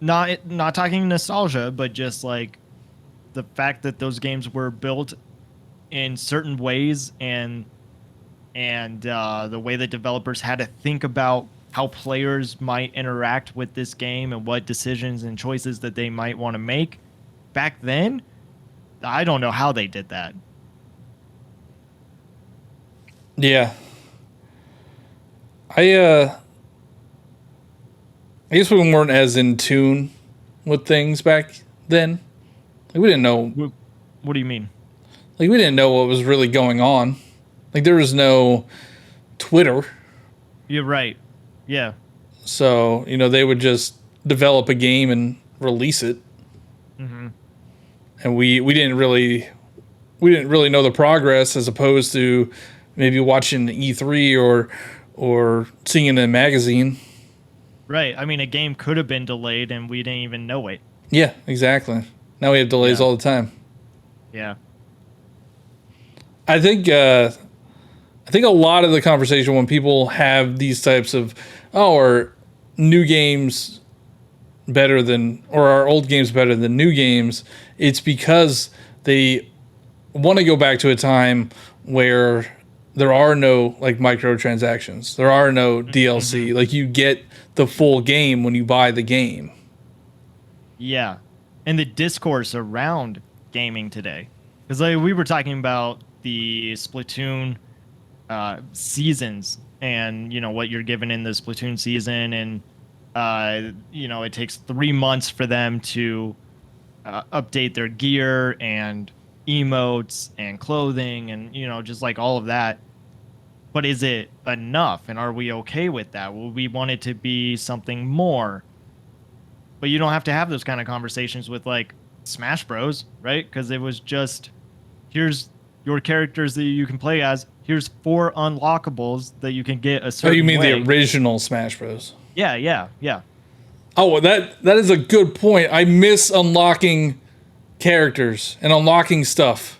Speaker 1: not talking nostalgia, but just like the fact that those games were built in certain ways and the way that developers had to think about how players might interact with this game and what decisions and choices that they might want to make back then. I don't know how they did that.
Speaker 2: Yeah. I guess we weren't as in tune with things back then. Like we didn't know.
Speaker 1: What do you mean?
Speaker 2: Like we didn't know what was really going on. Like there was no Twitter.
Speaker 1: You're right. Yeah.
Speaker 2: So, they would just develop a game and release it.
Speaker 1: Mm-hmm.
Speaker 2: And we didn't really know the progress, as opposed to maybe watching E3 or seeing it in a magazine.
Speaker 1: Right. I mean, a game could have been delayed and we didn't even know it.
Speaker 2: Yeah, exactly. Now we have delays all the time.
Speaker 1: Yeah.
Speaker 2: I think a lot of the conversation when people have these types of, are new games better than, or are old games better than new games, it's because they want to go back to a time where there are no like microtransactions. There are no DLC.
Speaker 1: Mm-hmm.
Speaker 2: Like you get the full game when you buy the game.
Speaker 1: Yeah. And the discourse around gaming today. Because like, we were talking about the Splatoon seasons and, what you're given in the Splatoon season. And, it takes 3 months for them to update their gear and emotes and clothing and, just like all of that. But is it enough? And are we okay with that? Will we want it to be something more? But you don't have to have those kind of conversations with like Smash Bros, right? Because it was just, here's your characters that you can play as. Here's 4 unlockables that you can get a certain way.
Speaker 2: Oh, you mean the original Smash Bros?
Speaker 1: Yeah.
Speaker 2: Oh, well, that is a good point. I miss unlocking characters and unlocking stuff.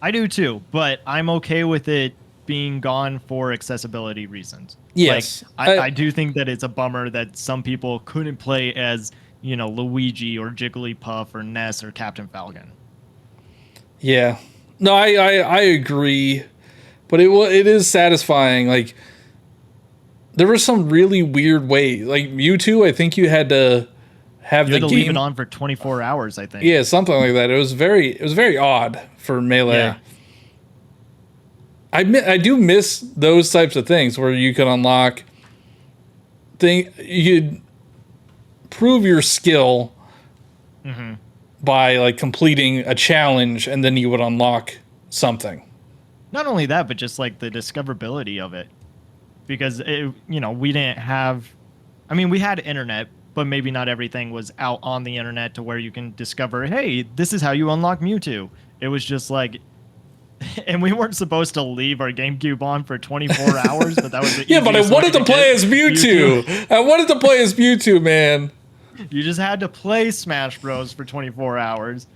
Speaker 1: I do too, but I'm okay with it being gone for accessibility reasons.
Speaker 2: Yes.
Speaker 1: Like, I do think that it's a bummer that some people couldn't play as, Luigi or Jigglypuff or Ness or Captain Falcon.
Speaker 2: Yeah. No, I agree. But it is satisfying. Like, there was some really weird way. Like, Mewtwo, I think you had to have
Speaker 1: You
Speaker 2: the
Speaker 1: had to
Speaker 2: game
Speaker 1: leave it on for 24 hours, I think.
Speaker 2: Yeah, something like that. It was very odd for Melee.
Speaker 1: Yeah.
Speaker 2: I do miss those types of things where you could unlock you'd prove your skill by like completing a challenge, and then you would unlock something.
Speaker 1: Not only that, but just like the discoverability of it, because we didn't have. I mean, we had internet, but maybe not everything was out on the internet to where you can discover, hey, this is how you unlock Mewtwo. It was just like, and we weren't supposed to leave our GameCube on for 24 hours, but that was the
Speaker 2: Yeah, but I
Speaker 1: easiest way
Speaker 2: wanted to play as Mewtwo. I wanted to play as Mewtwo, man.
Speaker 1: You just had to play Smash Bros for 24 hours.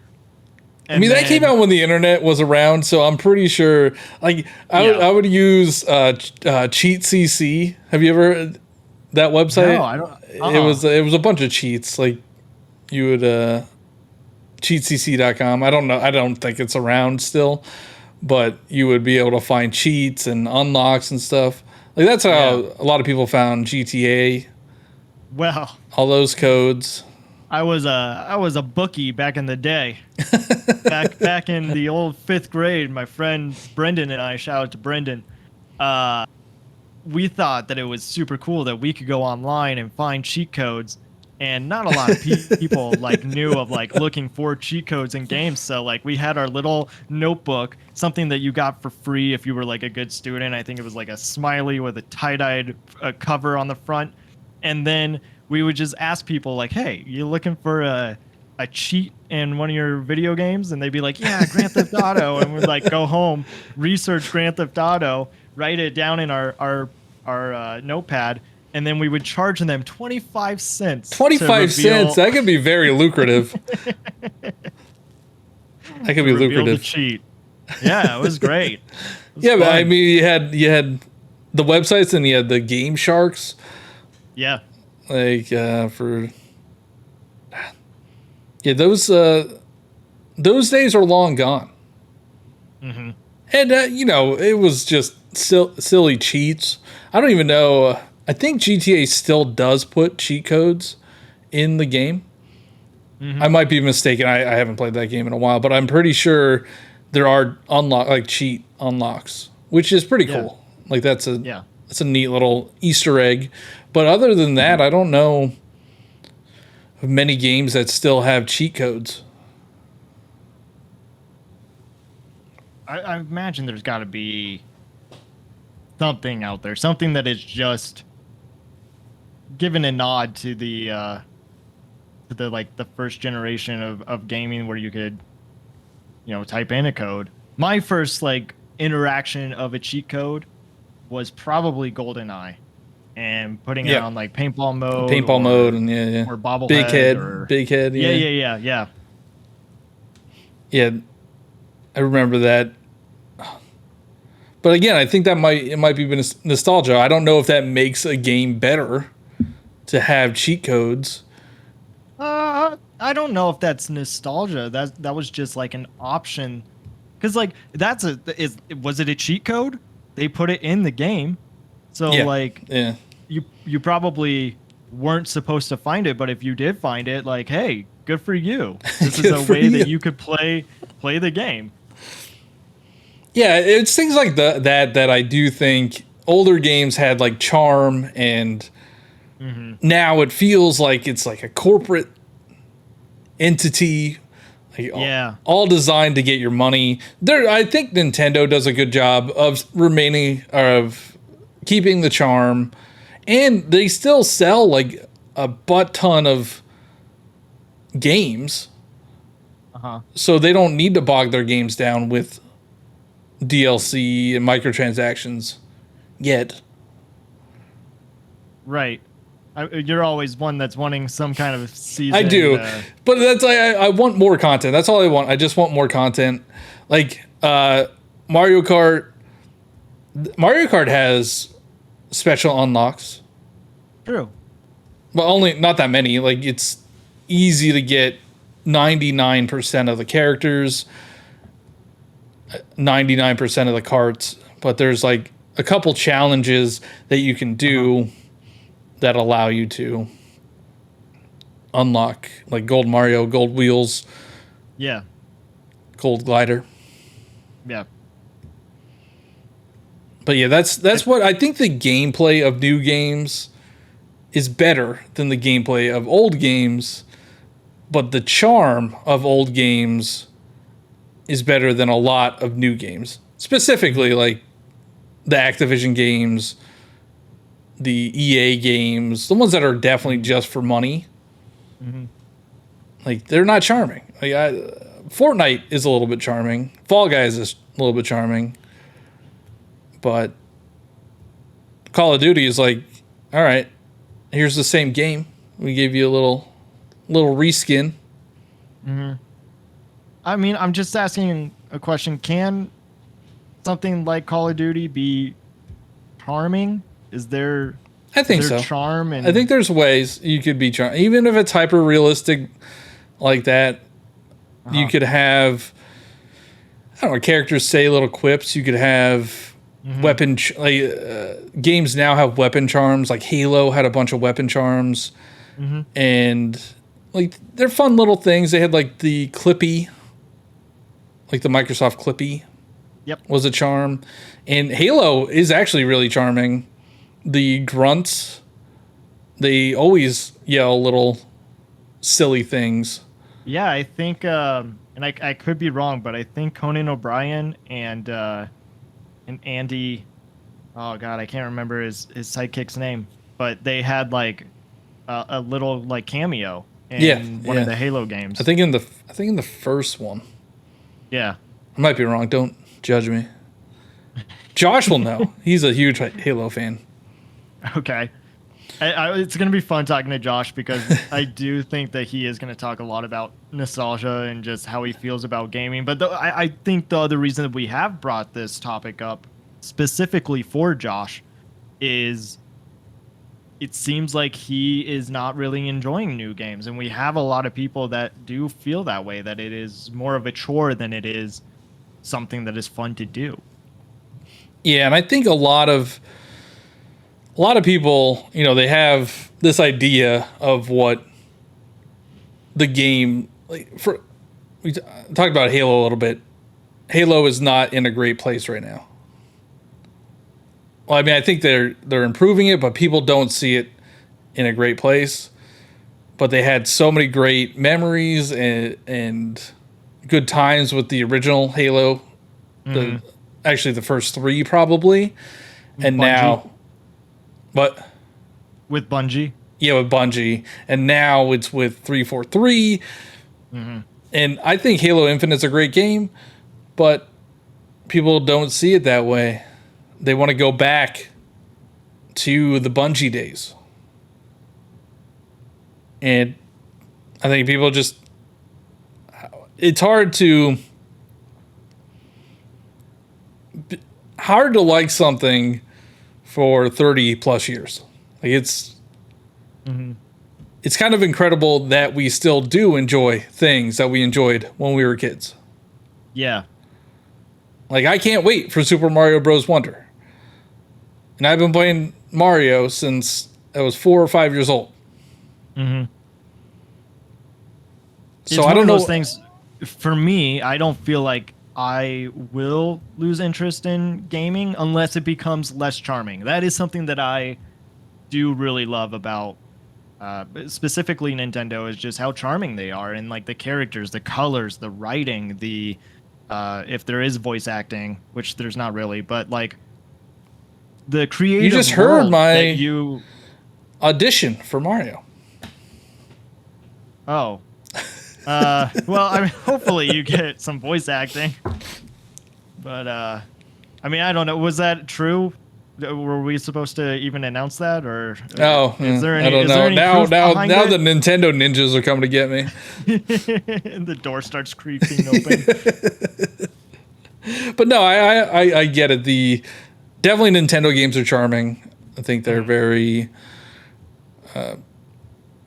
Speaker 2: I mean, that came out when the internet was around, so I'm pretty sure. Like, I would use Cheat CC. Have you ever that website?
Speaker 1: No, I don't.
Speaker 2: It was a bunch of cheats. Like, you would cheatcc.com. I don't know. I don't think it's around still, but you would be able to find cheats and unlocks and stuff. Like, that's how a lot of people found GTA.
Speaker 1: Well,
Speaker 2: all those codes.
Speaker 1: I was a bookie back in the day. back in the old 5th grade, my friend Brendan and I, shout out to Brendan, we thought that it was super cool that we could go online and find cheat codes, and not a lot of people like knew of like looking for cheat codes in games. So like we had our little notebook, something that you got for free if you were like a good student. I think it was like a smiley with a tie-dyed cover on the front, and then we would just ask people like, hey, you looking for a cheat in one of your video games? And they'd be like, yeah, Grand Theft Auto. And we'd like go home, research Grand Theft Auto, write it down in our notepad, and then we would charge them 25 cents.
Speaker 2: 25 cents? That could be very lucrative. That could be lucrative.
Speaker 1: The cheat. Yeah, it was great. It was
Speaker 2: yeah,
Speaker 1: fun.
Speaker 2: but I mean, you had the websites and you had the Game Sharks.
Speaker 1: Yeah.
Speaker 2: Like those days are long gone.
Speaker 1: Mm-hmm.
Speaker 2: And it was just silly cheats. I don't even know. I think GTA still does put cheat codes in the game. Mm-hmm. I might be mistaken. I haven't played that game in a while, but I'm pretty sure there are cheat unlocks, which is pretty cool. Like that's a neat little Easter egg. But other than that, I don't know of many games that still have cheat codes.
Speaker 1: I imagine there's got to be something out there, something that is just given a nod to the first generation of gaming, where you could, type in a code. My first interaction of a cheat code was probably GoldenEye, and putting it on like paintball mode, or bobblehead,
Speaker 2: big head.
Speaker 1: Yeah.
Speaker 2: Yeah, I remember that. But again, I think it might be nostalgia. I don't know if that makes a game better to have cheat codes.
Speaker 1: I don't know if that's nostalgia. That was just like an option, because was it a cheat code? They put it in the game, so you probably weren't supposed to find it, but if you did find it, like, hey, good for you. This is a way that you could play the game.
Speaker 2: Yeah, it's things like that I do think older games had like charm, and now it feels like it's like a corporate entity, all designed to get your money. I think Nintendo does a good job of keeping the charm, and they still sell like a butt ton of games. So they don't need to bog their games down with DLC and microtransactions yet.
Speaker 1: Right. You're always one that's wanting some kind of season.
Speaker 2: I do, but that's I want more content. That's all I want. I just want more content. Like Mario Kart. Mario Kart has special unlocks.
Speaker 1: True.
Speaker 2: But only not that many. Like, it's easy to get 99% of the characters, 99% of the carts, but there's like a couple challenges that you can do that allow you to unlock, like Gold Mario, Gold Wheels,
Speaker 1: Yeah.
Speaker 2: Gold Glider.
Speaker 1: Yeah.
Speaker 2: But yeah, that's what I think. The gameplay of new games is better than the gameplay of old games, but the charm of old games is better than a lot of new games. Specifically, like the Activision games, the EA games, the ones that are definitely just for money.
Speaker 1: Mm-hmm.
Speaker 2: Like, they're not charming. Like, Fortnite is a little bit charming. Fall Guys is a little bit charming. But Call of Duty is like, all right, here's the same game. We gave you a little reskin.
Speaker 1: Mm-hmm. I mean, I'm just asking a question. Can something like Call of Duty be charming? Is there
Speaker 2: I think so.
Speaker 1: Charm and
Speaker 2: I think there's ways you could be charming. Even if it's hyper realistic like that, you could have, I don't know, characters say little quips. You could have weapon games now have weapon charms. Like Halo had a bunch of weapon charms, and like they're fun little things. They had like the Clippy, like the Microsoft Clippy.
Speaker 1: Yep.
Speaker 2: Was a charm, and Halo is actually really charming. The grunts, they always yell little silly things.
Speaker 1: Yeah, I think, and I could be wrong, but I think Conan O'Brien and Andy, oh god, I can't remember his sidekick's name, but they had like a little like cameo in one of the Halo games.
Speaker 2: I think in the first one.
Speaker 1: Yeah,
Speaker 2: I might be wrong. Don't judge me. Josh will know. He's a huge Halo fan.
Speaker 1: Okay. It's going to be fun talking to Josh because I do think that he is going to talk a lot about nostalgia and just how he feels about gaming. But I think the other reason that we have brought this topic up specifically for Josh is it seems like he is not really enjoying new games. And we have a lot of people that do feel that way, that it is more of a chore than it is something that is fun to do.
Speaker 2: Yeah, and I think a lot of people, you know, they have this idea of what the game, like, for we talked about Halo a little bit. Halo is not in a great place right now. Well, I mean, I think they're improving it, but people don't see it in a great place. But they had so many great memories and good times with the original Halo. Actually, the first three probably, and
Speaker 1: Bungie.
Speaker 2: now. But
Speaker 1: with Bungie,
Speaker 2: with Bungie, and now it's with 343, and I think Halo Infinite's a great game, but people don't see it that way. They want to go back to the Bungie days, and I think people just, it's hard to like something for 30 plus years. Like it's kind of incredible that we still do enjoy things that we enjoyed when we were kids.
Speaker 1: Yeah.
Speaker 2: Like, I can't wait for Super Mario Bros. Wonder. And I've been playing Mario since I was 4 or 5 years old. So I don't know.
Speaker 1: Those things, for me, I don't feel like I will lose interest in gaming unless it becomes less charming. That is something that I do really love about specifically Nintendo, is just how charming they are, and like the characters, the colors, the writing, the if there is voice acting, which there's not really, but like the creative.
Speaker 2: You just heard my
Speaker 1: audition
Speaker 2: for Mario.
Speaker 1: Oh. Well, I mean, hopefully you get some voice acting, but I mean, I don't know. Was that true? Were we supposed to even announce that, or is there any?
Speaker 2: I don't know. Now
Speaker 1: the
Speaker 2: Nintendo ninjas are coming to get me.
Speaker 1: And the door starts creaking open.
Speaker 2: But no, I get it. Definitely Nintendo games are charming. I think they're very.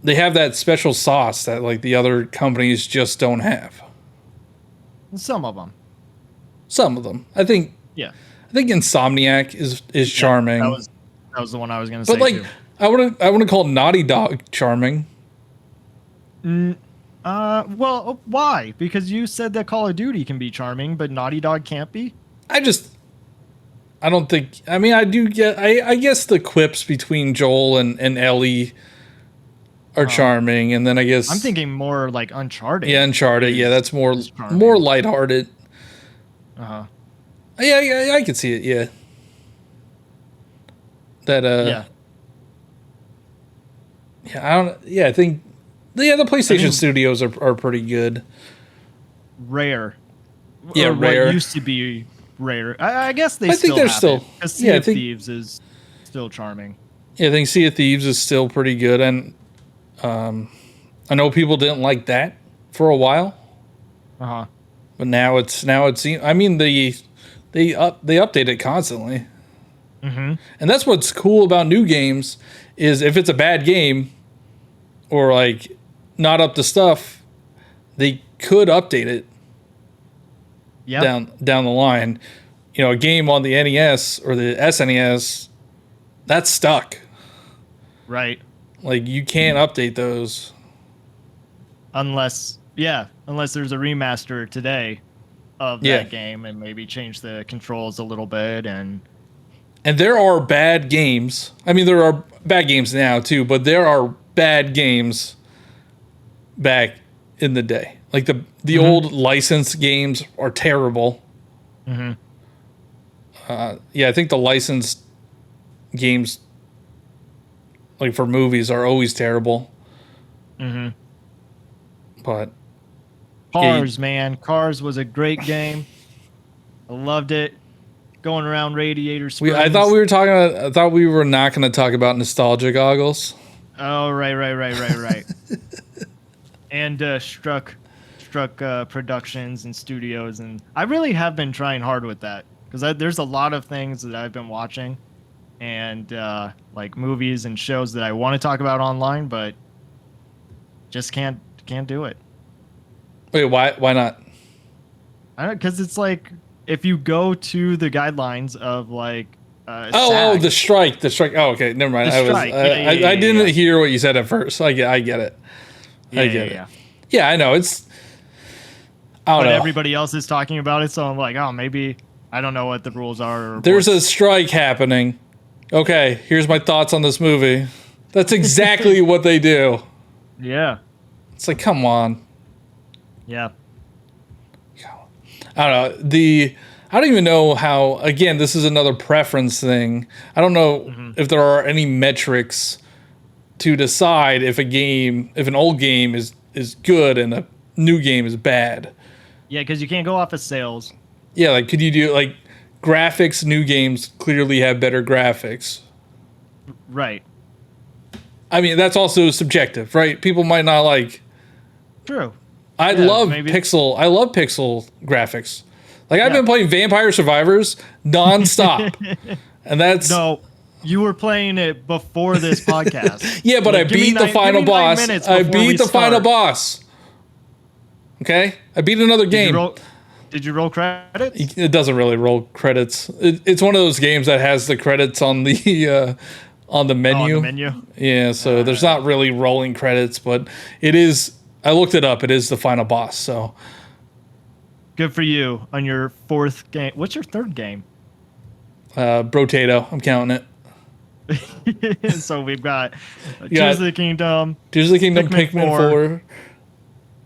Speaker 2: They have that special sauce that like the other companies just don't have.
Speaker 1: Some of them.
Speaker 2: I think.
Speaker 1: Yeah.
Speaker 2: I think Insomniac is charming.
Speaker 1: That was the one I was going to say.
Speaker 2: But like,
Speaker 1: too.
Speaker 2: I wouldn't call Naughty Dog charming.
Speaker 1: Well, why? Because you said that Call of Duty can be charming, but Naughty Dog can't be?
Speaker 2: I don't think. I mean, I do get. I guess the quips between Joel and Ellie are charming, and then I guess
Speaker 1: I'm thinking more like Uncharted.
Speaker 2: Yeah, Uncharted. Yeah, that's more
Speaker 1: charming.
Speaker 2: lighthearted.
Speaker 1: Uh-huh.
Speaker 2: Yeah, I could see it. Yeah. That
Speaker 1: Yeah.
Speaker 2: Yeah, I don't. Yeah, I think. Yeah, the PlayStation studios are pretty good.
Speaker 1: Rare.
Speaker 2: Yeah,
Speaker 1: Or
Speaker 2: Rare.
Speaker 1: What used to be Rare. I guess they
Speaker 2: I
Speaker 1: still
Speaker 2: think they're
Speaker 1: have
Speaker 2: still.
Speaker 1: it, 'cause Sea
Speaker 2: Yeah, I
Speaker 1: of
Speaker 2: think.
Speaker 1: Thieves is still charming.
Speaker 2: Yeah, I think Sea of Thieves is still pretty good, and I know people didn't like that for a while,
Speaker 1: Uh-huh.
Speaker 2: but now it's. I mean, they update it constantly,
Speaker 1: Mm-hmm.
Speaker 2: and that's what's cool about new games is if it's a bad game or like not up to stuff, they could update it
Speaker 1: Yeah.
Speaker 2: down the line. You know, a game on the NES or the SNES that's stuck.
Speaker 1: Right.
Speaker 2: Like you can't update those.
Speaker 1: Unless there's a remaster today of that game and maybe change the controls a little bit and
Speaker 2: there are bad games. I mean, there are bad games now too, but there are bad games back in the day. Like the old licensed games are terrible.
Speaker 1: Mm-hmm.
Speaker 2: Yeah, I think the licensed games, like for movies, are always terrible.
Speaker 1: Mm-hmm.
Speaker 2: But
Speaker 1: Cars, man. Cars was a great game. I loved it. Going around Radiator Springs.
Speaker 2: I thought we were not going to talk about nostalgia goggles.
Speaker 1: Oh, right. And Struck Productions and Studios, and I really have been trying hard with that because there's a lot of things that I've been watching, and like movies and shows that I want to talk about online, but just can't do it.
Speaker 2: Wait, why not?
Speaker 1: I don't, because it's like if you go to the guidelines of like
Speaker 2: the strike. Oh, okay, never mind. I didn't hear what you said at first. I get it. I get it. Yeah, I know it's. I don't know.
Speaker 1: Everybody else is talking about it, so I'm like, oh, maybe I don't know what the rules are.
Speaker 2: There's a strike happening. Okay, here's my thoughts on this movie. That's exactly what they do.
Speaker 1: Yeah.
Speaker 2: It's like, come on.
Speaker 1: Yeah.
Speaker 2: I don't know. I don't even know how, again, this is another preference thing. I don't know if there are any metrics to decide if an old game is good and a new game is bad.
Speaker 1: Yeah, because you can't go off of sales.
Speaker 2: Yeah, like could you do like graphics? New games clearly have better graphics.
Speaker 1: Right.
Speaker 2: I mean, that's also subjective, right? People might not like.
Speaker 1: True.
Speaker 2: I love pixel graphics. Like I've been playing Vampire Survivors nonstop, and that's
Speaker 1: no. You were playing it before this podcast.
Speaker 2: Yeah, but like, I beat the final boss. I beat the final boss. Okay, I beat another game.
Speaker 1: Did you roll credits?
Speaker 2: It doesn't really roll credits. It's one of those games that has the credits on the menu.
Speaker 1: Oh, on the menu.
Speaker 2: Yeah, so there's not really rolling credits, but it is. I looked it up. It is the final boss. So
Speaker 1: good for you on your fourth game. What's your third game?
Speaker 2: Brotato. I'm counting it.
Speaker 1: So we've got Tears of the Kingdom,
Speaker 2: Pikmin 4,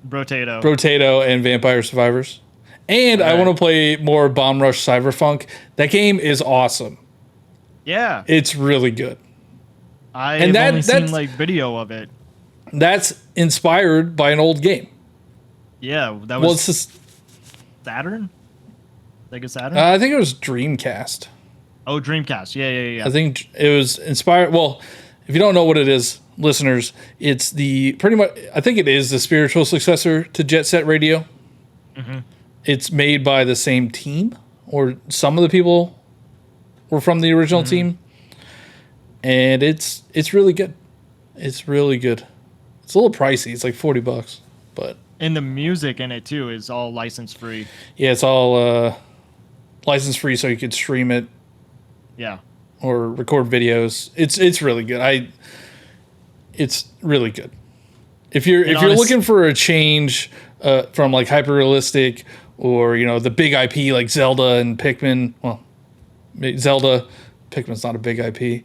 Speaker 1: Brotato,
Speaker 2: and Vampire Survivors. And I want to play more Bomb Rush Cyberpunk. That game is awesome.
Speaker 1: Yeah,
Speaker 2: it's really good.
Speaker 1: I've only seen like video of it.
Speaker 2: That's inspired by an old game.
Speaker 1: Yeah, that was Saturn. Sega Saturn.
Speaker 2: I think it was Dreamcast.
Speaker 1: Oh, Dreamcast. Yeah.
Speaker 2: I think it was inspired. Well, if you don't know what it is, listeners, it's pretty much. I think it is the spiritual successor to Jet Set Radio. Mm-hmm. It's made by the same team, or some of the people were from the original team, and it's really good. It's really good. It's a little pricey. It's like $40, but
Speaker 1: and the music in it too is all license free.
Speaker 2: Yeah, it's all license free, so you could stream it.
Speaker 1: Yeah.
Speaker 2: Or record videos. It's really good. It's really good. If you're looking for a change from like hyper realistic or the big IP like Zelda and Pikmin, well, Zelda, Pikmin's not a big IP.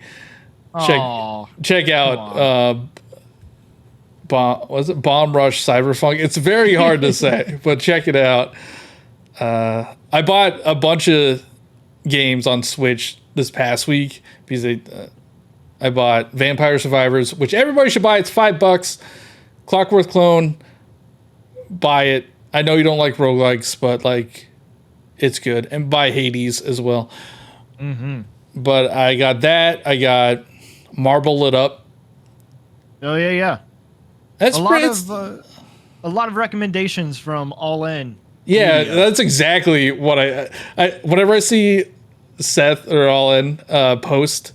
Speaker 2: Check out Bomb Rush Cyberpunk. It's very hard to say, but check it out. I bought a bunch of games on Switch this past week because I bought Vampire Survivors, which everybody should buy. It's $5. Clockwork Clone, buy it. I know you don't like roguelikes, but like, it's good. And buy Hades as well.
Speaker 1: Mm-hmm.
Speaker 2: But I got that. I got Marble Lit Up.
Speaker 1: Oh yeah.
Speaker 2: That's
Speaker 1: a lot of recommendations from All In.
Speaker 2: Yeah,
Speaker 1: Media.
Speaker 2: that's exactly what I whenever I see Seth or All In post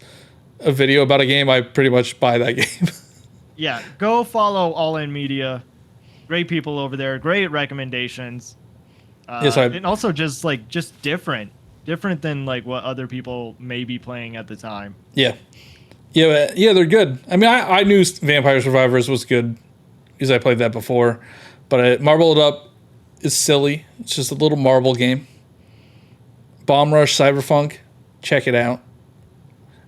Speaker 2: a video about a game, I pretty much buy that game.
Speaker 1: Yeah, go follow All In Media. Great people over there. Great recommendations. And also just different than like what other people may be playing at the time.
Speaker 2: Yeah, they're good. I mean, I knew Vampire Survivors was good because I played that before, but Marble It Up is silly. It's just a little marble game. Bomb Rush Cyberpunk, check it out.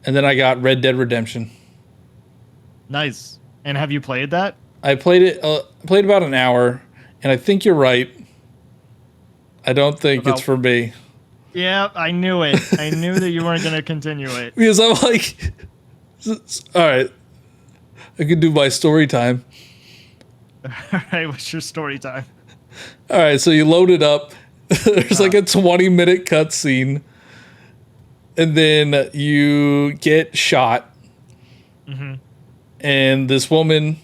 Speaker 2: And then I got Red Dead Redemption.
Speaker 1: Nice. And have you played that?
Speaker 2: I played it. Played about an hour, and I think you're right. I don't think it's for me.
Speaker 1: Yeah, I knew it. I knew that you weren't going to continue it.
Speaker 2: Because I'm like, all right, I could do my story time.
Speaker 1: All right, what's your story time?
Speaker 2: All right, so you load it up. There's like a 20-minute cutscene, and then you get shot.
Speaker 1: Mm-hmm.
Speaker 2: And this woman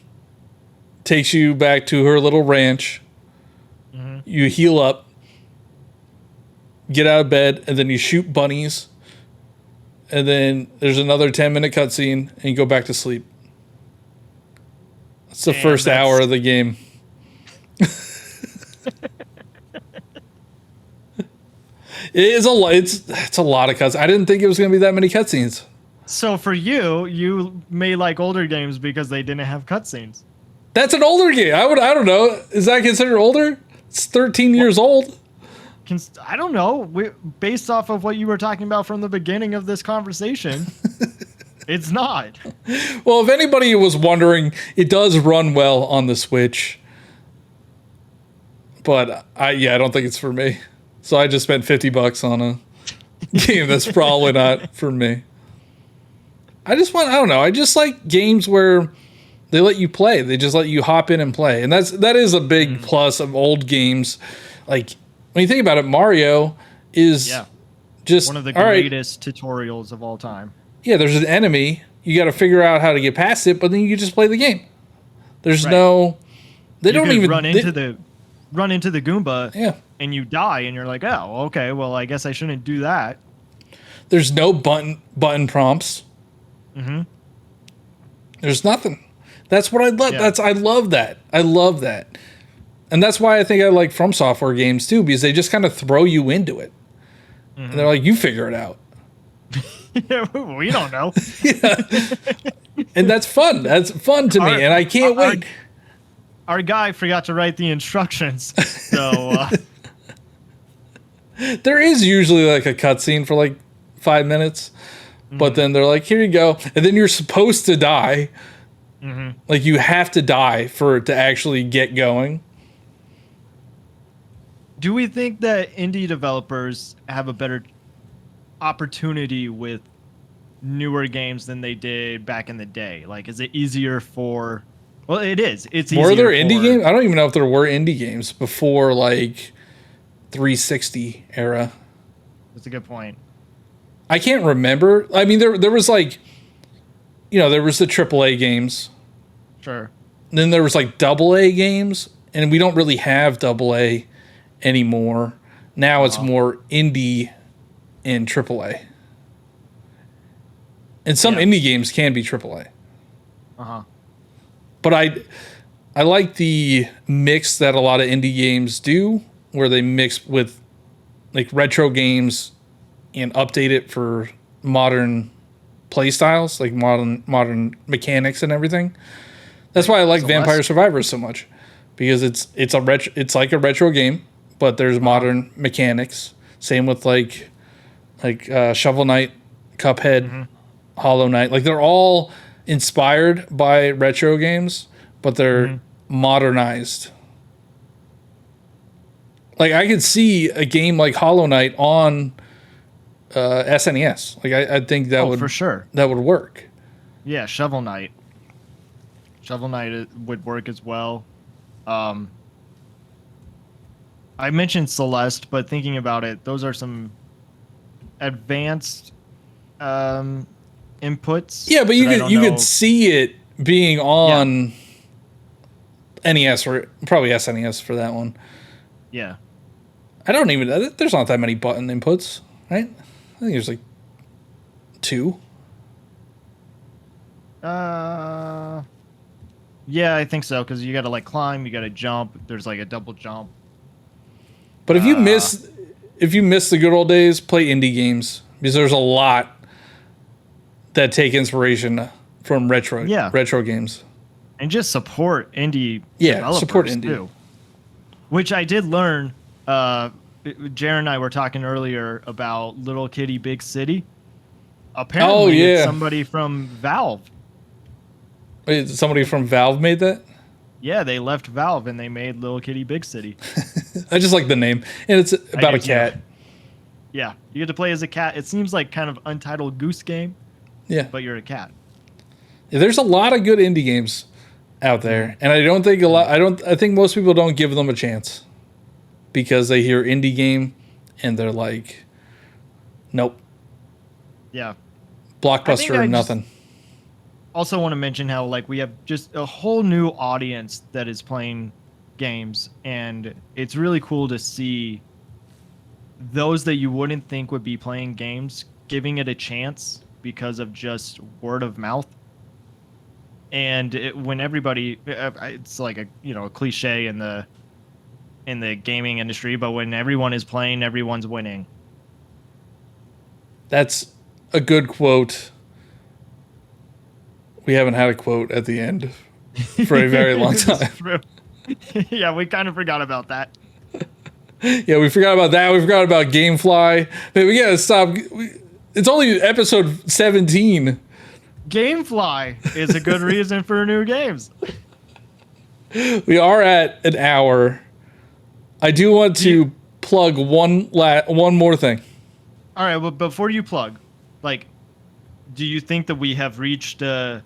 Speaker 2: takes you back to her little ranch.
Speaker 1: Mm-hmm.
Speaker 2: You heal up, get out of bed, and then you shoot bunnies. And then there's another 10-minute cutscene, and you go back to sleep. That's the first hour of the game. It's a lot of cutscenes. I didn't think it was going to be that many cutscenes.
Speaker 1: So for you may like older games because they didn't have cutscenes.
Speaker 2: That's an older game. I don't know. Is that considered older? It's 13 years old.
Speaker 1: I don't know. Based off of what you were talking about from the beginning of this conversation, it's not.
Speaker 2: Well, if anybody was wondering, it does run well on the Switch. But I don't think it's for me. So I just spent $50 on a game that's probably not for me. I don't know. I just like games where they let you play. They just let you hop in and play. And that is a big plus of old games. Like, when you think about it, Mario is just
Speaker 1: one of the greatest tutorials of all time.
Speaker 2: Yeah, there's an enemy. You got to figure out how to get past it, but then you can just play the game. There's no... They don't even...
Speaker 1: run into the Goomba and you die, and you're like, oh, okay, well, I guess I shouldn't do that.
Speaker 2: There's no button prompts.
Speaker 1: Mm-hmm.
Speaker 2: There's nothing. That's what I love.
Speaker 1: Yeah.
Speaker 2: I love that. I love that. And that's why I think I like From Software games too, because they just kind of throw you into it. Mm-hmm. And they're like, you figure it out.
Speaker 1: Yeah, we don't know.
Speaker 2: Yeah. And that's fun. That's fun to me, and I can't wait.
Speaker 1: Our guy forgot to write the instructions, so...
Speaker 2: There is usually like a cutscene for like 5 minutes, but then they're like, here you go. And then you're supposed to die. Mm-hmm. Like, you have to die for it to actually get going.
Speaker 1: Do we think that indie developers have a better opportunity with newer games than they did back in the day? Like, is it easier for... Well, it is. It's easier.
Speaker 2: Were there indie games? I don't even know if there were indie games before, like, 360 era.
Speaker 1: That's a good point.
Speaker 2: I can't remember. I mean, there was like, there was the AAA games.
Speaker 1: Sure.
Speaker 2: Then there was like AA games, and we don't really have AA anymore. Now it's more indie and AAA. And some indie games can be AAA.
Speaker 1: Uh-huh.
Speaker 2: But I like the mix that a lot of indie games do, where they mix with like retro games and update it for modern play styles, like modern mechanics and everything. That's why I like
Speaker 1: Celeste.
Speaker 2: Vampire Survivors so much, because it's like a retro game, but there's modern mechanics. Same with like Shovel Knight, Cuphead, Hollow Knight. Like they're all inspired by retro games, but they're modernized. Like I could see a game like Hollow Knight on SNES. Like I think that would
Speaker 1: for sure.
Speaker 2: that would work.
Speaker 1: Yeah, Shovel Knight. Shovel Knight would work as well. I mentioned Celeste, but thinking about it, those are some advanced inputs.
Speaker 2: Yeah, but you
Speaker 1: that I
Speaker 2: could
Speaker 1: don't know.
Speaker 2: see it being on NES or probably SNES for that one.
Speaker 1: Yeah.
Speaker 2: I don't even. There's not that many button inputs, right? I think there's like 2.
Speaker 1: Yeah, I think so, because you got to like climb, you got to jump. There's like a double jump.
Speaker 2: But if you miss the good old days, play indie games, because there's a lot that take inspiration from retro games.
Speaker 1: And just support indie
Speaker 2: Yeah, support
Speaker 1: developers,
Speaker 2: indie.
Speaker 1: too. Which I did learn. Jared and I were talking earlier about Little Kitty Big City. Apparently, it's somebody from Valve.
Speaker 2: Wait, somebody from Valve made that?
Speaker 1: Yeah, they left Valve and they made Little Kitty Big City.
Speaker 2: I just like the name. And it's about a cat.
Speaker 1: Yeah, you get to play as a cat. It seems like kind of Untitled Goose Game.
Speaker 2: Yeah.
Speaker 1: But you're a cat.
Speaker 2: Yeah, there's a lot of good indie games out there. And I think most people don't give them a chance. Because they hear indie game and they're like, nope.
Speaker 1: Yeah.
Speaker 2: Blockbuster or nothing.
Speaker 1: Also want to mention how like we have just a whole new audience that is playing games, and it's really cool to see those that you wouldn't think would be playing games giving it a chance because of just word of mouth. And when everybody, it's like a cliche in the gaming industry, but when everyone is playing, everyone's winning.
Speaker 2: That's a good quote. We haven't had a quote at the end for a very long time.
Speaker 1: Yeah, we kind of forgot about that.
Speaker 2: Yeah, we forgot about that. We forgot about GameFly. But we gotta stop. It's only episode 17.
Speaker 1: GameFly is a good reason for new games.
Speaker 2: We are at an hour. I do want to plug one more thing.
Speaker 1: All right, well, before you plug, like, do you think that we have reached an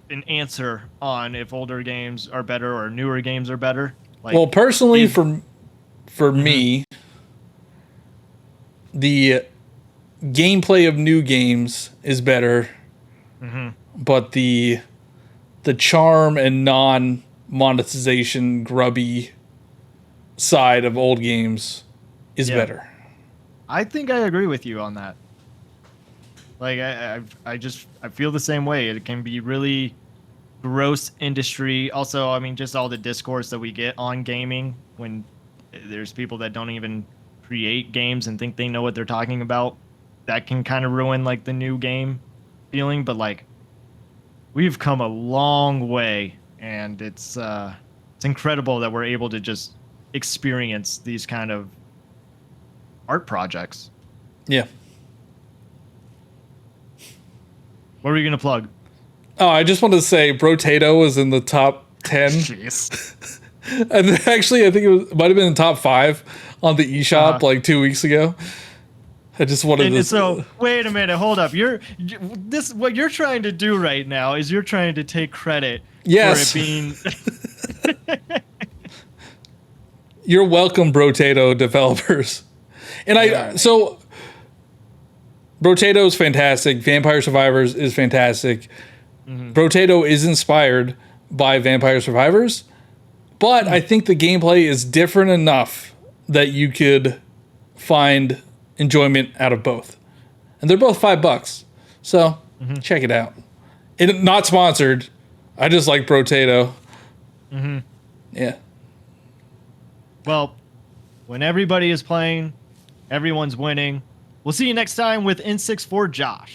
Speaker 1: answer on if older games are better or newer games are better? Like,
Speaker 2: well, personally, for me, the gameplay of new games is better, but the charm and non-monetization grubby side of old games is better.
Speaker 1: I think I agree with you on that. Like I feel the same way. It can be really gross industry. Also, I mean, just all the discourse that we get on gaming when there's people that don't even create games and think they know what they're talking about. That can kind of ruin like the new game feeling. But like, we've come a long way, and it's incredible that we're able to just experience these kind of art projects.
Speaker 2: Yeah.
Speaker 1: What were you gonna plug?
Speaker 2: Oh, I just wanted to say Brotato was in the top 10.
Speaker 1: Jeez.
Speaker 2: And actually, I think it might have been in the top 5 on the eShop like 2 weeks ago. I just wanted to.
Speaker 1: So wait a minute, hold up. What you're trying to do right now is you're trying to take credit for it being.
Speaker 2: You're welcome, Brotato developers. And so Brotato is fantastic. Vampire Survivors is fantastic. Brotato is inspired by Vampire Survivors, but I think the gameplay is different enough that you could find enjoyment out of both. And they're both $5. So check it out. Not sponsored. I just like Brotato. Yeah.
Speaker 1: Well, when everybody is playing, everyone's winning. We'll see you next time with N64 Josh.